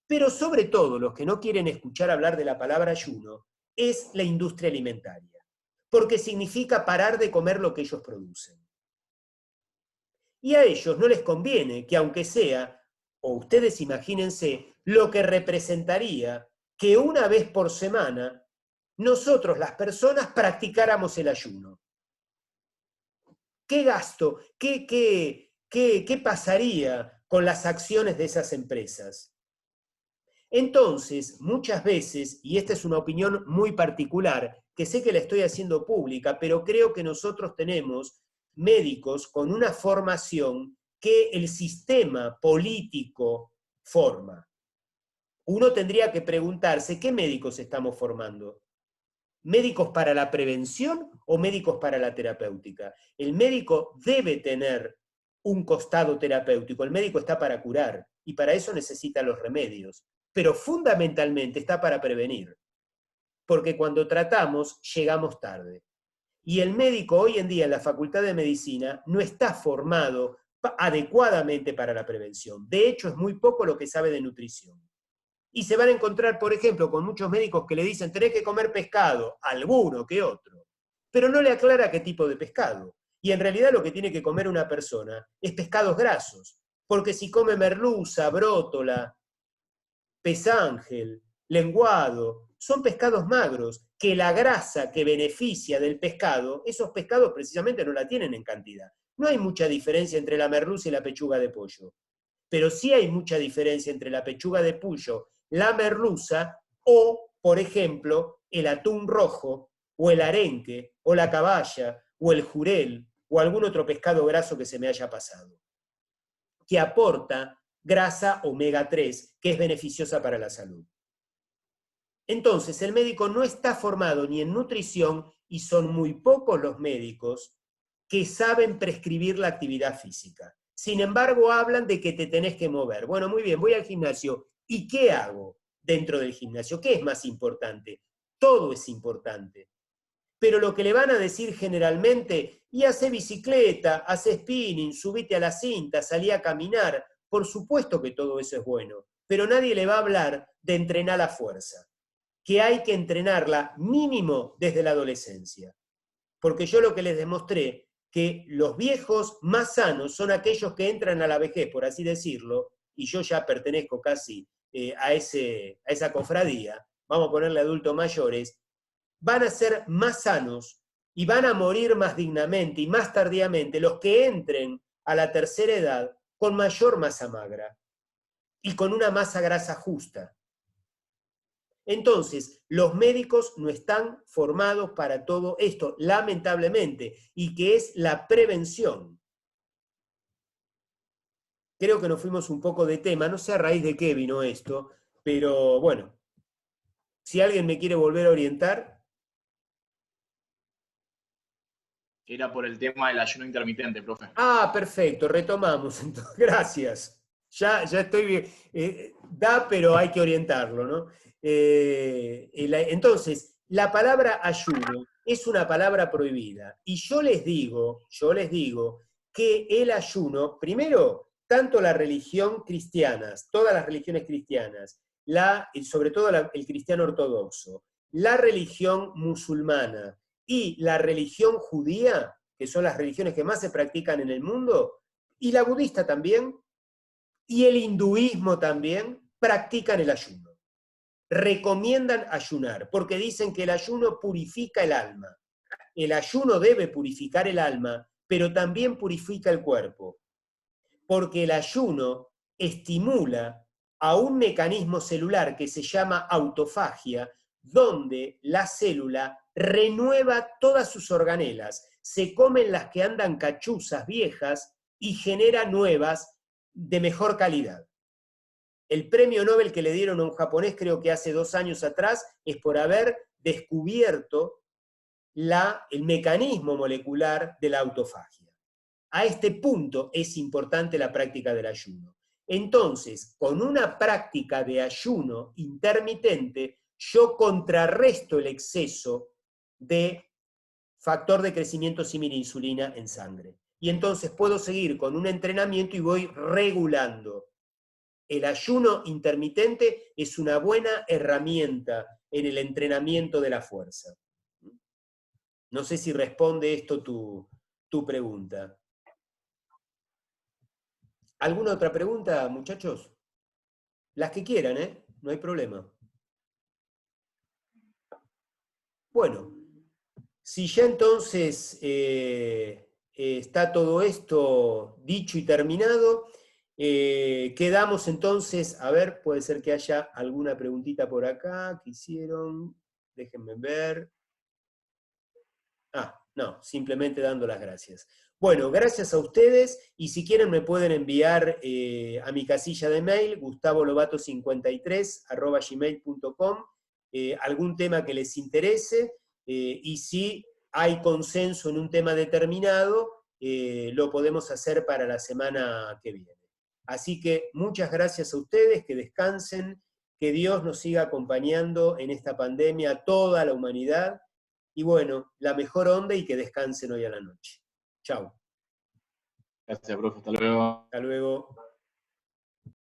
Pero sobre todo los que no quieren escuchar hablar de la palabra ayuno es la industria alimentaria, porque significa parar de comer lo que ellos producen. Y a ellos no les conviene que, aunque sea, o ustedes imagínense lo que representaría que una vez por semana nosotros, las personas, practicáramos el ayuno. ¿Qué gasto? ¿Qué pasaría con las acciones de esas empresas? Entonces, muchas veces, y esta es una opinión muy particular, que sé que la estoy haciendo pública, pero creo que nosotros tenemos médicos con una formación que el sistema político forma. Uno tendría que preguntarse, ¿qué médicos estamos formando? ¿Médicos para la prevención o médicos para la terapéutica? El médico debe tener un costado terapéutico, el médico está para curar, y para eso necesita los remedios, pero fundamentalmente está para prevenir, porque cuando tratamos llegamos tarde. Y el médico hoy en día en la Facultad de Medicina no está formado adecuadamente para la prevención. De hecho, es muy poco lo que sabe de nutrición. Y se van a encontrar, por ejemplo, con muchos médicos que le dicen, tenés que comer pescado, alguno que otro, pero no le aclara qué tipo de pescado. Y en realidad lo que tiene que comer una persona es pescados grasos, porque si come merluza, brótola, pez ángel, lenguado, son pescados magros, que la grasa que beneficia del pescado, esos pescados precisamente no la tienen en cantidad. No hay mucha diferencia entre la merluza y la pechuga de pollo, pero sí hay mucha diferencia entre la pechuga de pollo, la merluza o, por ejemplo, el atún rojo, o el arenque, o la caballa, o el jurel, o algún otro pescado graso que se me haya pasado, que aporta grasa omega 3, que es beneficiosa para la salud. Entonces, el médico no está formado ni en nutrición y son muy pocos los médicos que saben prescribir la actividad física. Sin embargo, hablan de que te tenés que mover. Bueno, muy bien, voy al gimnasio. ¿Y qué hago dentro del gimnasio? ¿Qué es más importante? Todo es importante. Pero lo que le van a decir generalmente, y hace bicicleta, hace spinning, subite a la cinta, salí a caminar, por supuesto que todo eso es bueno, pero nadie le va a hablar de entrenar la fuerza, que hay que entrenarla mínimo desde la adolescencia. Porque yo lo que les demostré, que los viejos más sanos son aquellos que entran a la vejez, por así decirlo, y yo ya pertenezco casi a esa cofradía, vamos a ponerle adultos mayores, van a ser más sanos y van a morir más dignamente y más tardíamente los que entren a la tercera edad con mayor masa magra y con una masa grasa justa. Entonces, los médicos no están formados para todo esto, lamentablemente, y que es la prevención. Creo que nos fuimos un poco de tema, no sé a raíz de qué vino esto, pero bueno, si alguien me quiere volver a orientar. Era por el tema del ayuno intermitente, profe. Ah, perfecto, retomamos. Entonces, gracias. Ya estoy bien. Da, pero hay que orientarlo, ¿no? Entonces, la palabra ayuno es una palabra prohibida. Y yo les digo que el ayuno, primero, tanto la religión cristiana, todas las religiones cristianas, sobre todo el cristiano ortodoxo, la religión musulmana y la religión judía, que son las religiones que más se practican en el mundo, y la budista también, y el hinduismo también, practican el ayuno. Recomiendan ayunar, porque dicen que el ayuno purifica el alma. El ayuno debe purificar el alma, pero también purifica el cuerpo, porque el ayuno estimula a un mecanismo celular que se llama autofagia, donde la célula renueva todas sus organelas, se comen las que andan cachuzas viejas y genera nuevas de mejor calidad. El premio Nobel que le dieron a un japonés, creo que hace 2 años atrás, es por haber descubierto el mecanismo molecular de la autofagia. A este punto es importante la práctica del ayuno. Entonces, con una práctica de ayuno intermitente, yo contrarresto el exceso de factor de crecimiento similar insulina en sangre. Y entonces puedo seguir con un entrenamiento y voy regulando. El ayuno intermitente es una buena herramienta en el entrenamiento de la fuerza. No sé si responde esto tu pregunta. ¿Alguna otra pregunta, muchachos? Las que quieran, ¿eh? No hay problema. Bueno, si ya entonces está todo esto dicho y terminado, quedamos entonces, a ver, puede ser que haya alguna preguntita por acá que hicieron, déjenme ver. No, simplemente dando las gracias. Bueno, gracias a ustedes, y si quieren me pueden enviar a mi casilla de mail, gustavolobato53@gmail.com, algún tema que les interese, y si hay consenso en un tema determinado, lo podemos hacer para la semana que viene. Así que muchas gracias a ustedes, que descansen, que Dios nos siga acompañando en esta pandemia, a toda la humanidad, y bueno, la mejor onda y que descansen hoy a la noche. Chau. Gracias, profe. Hasta luego. Hasta luego.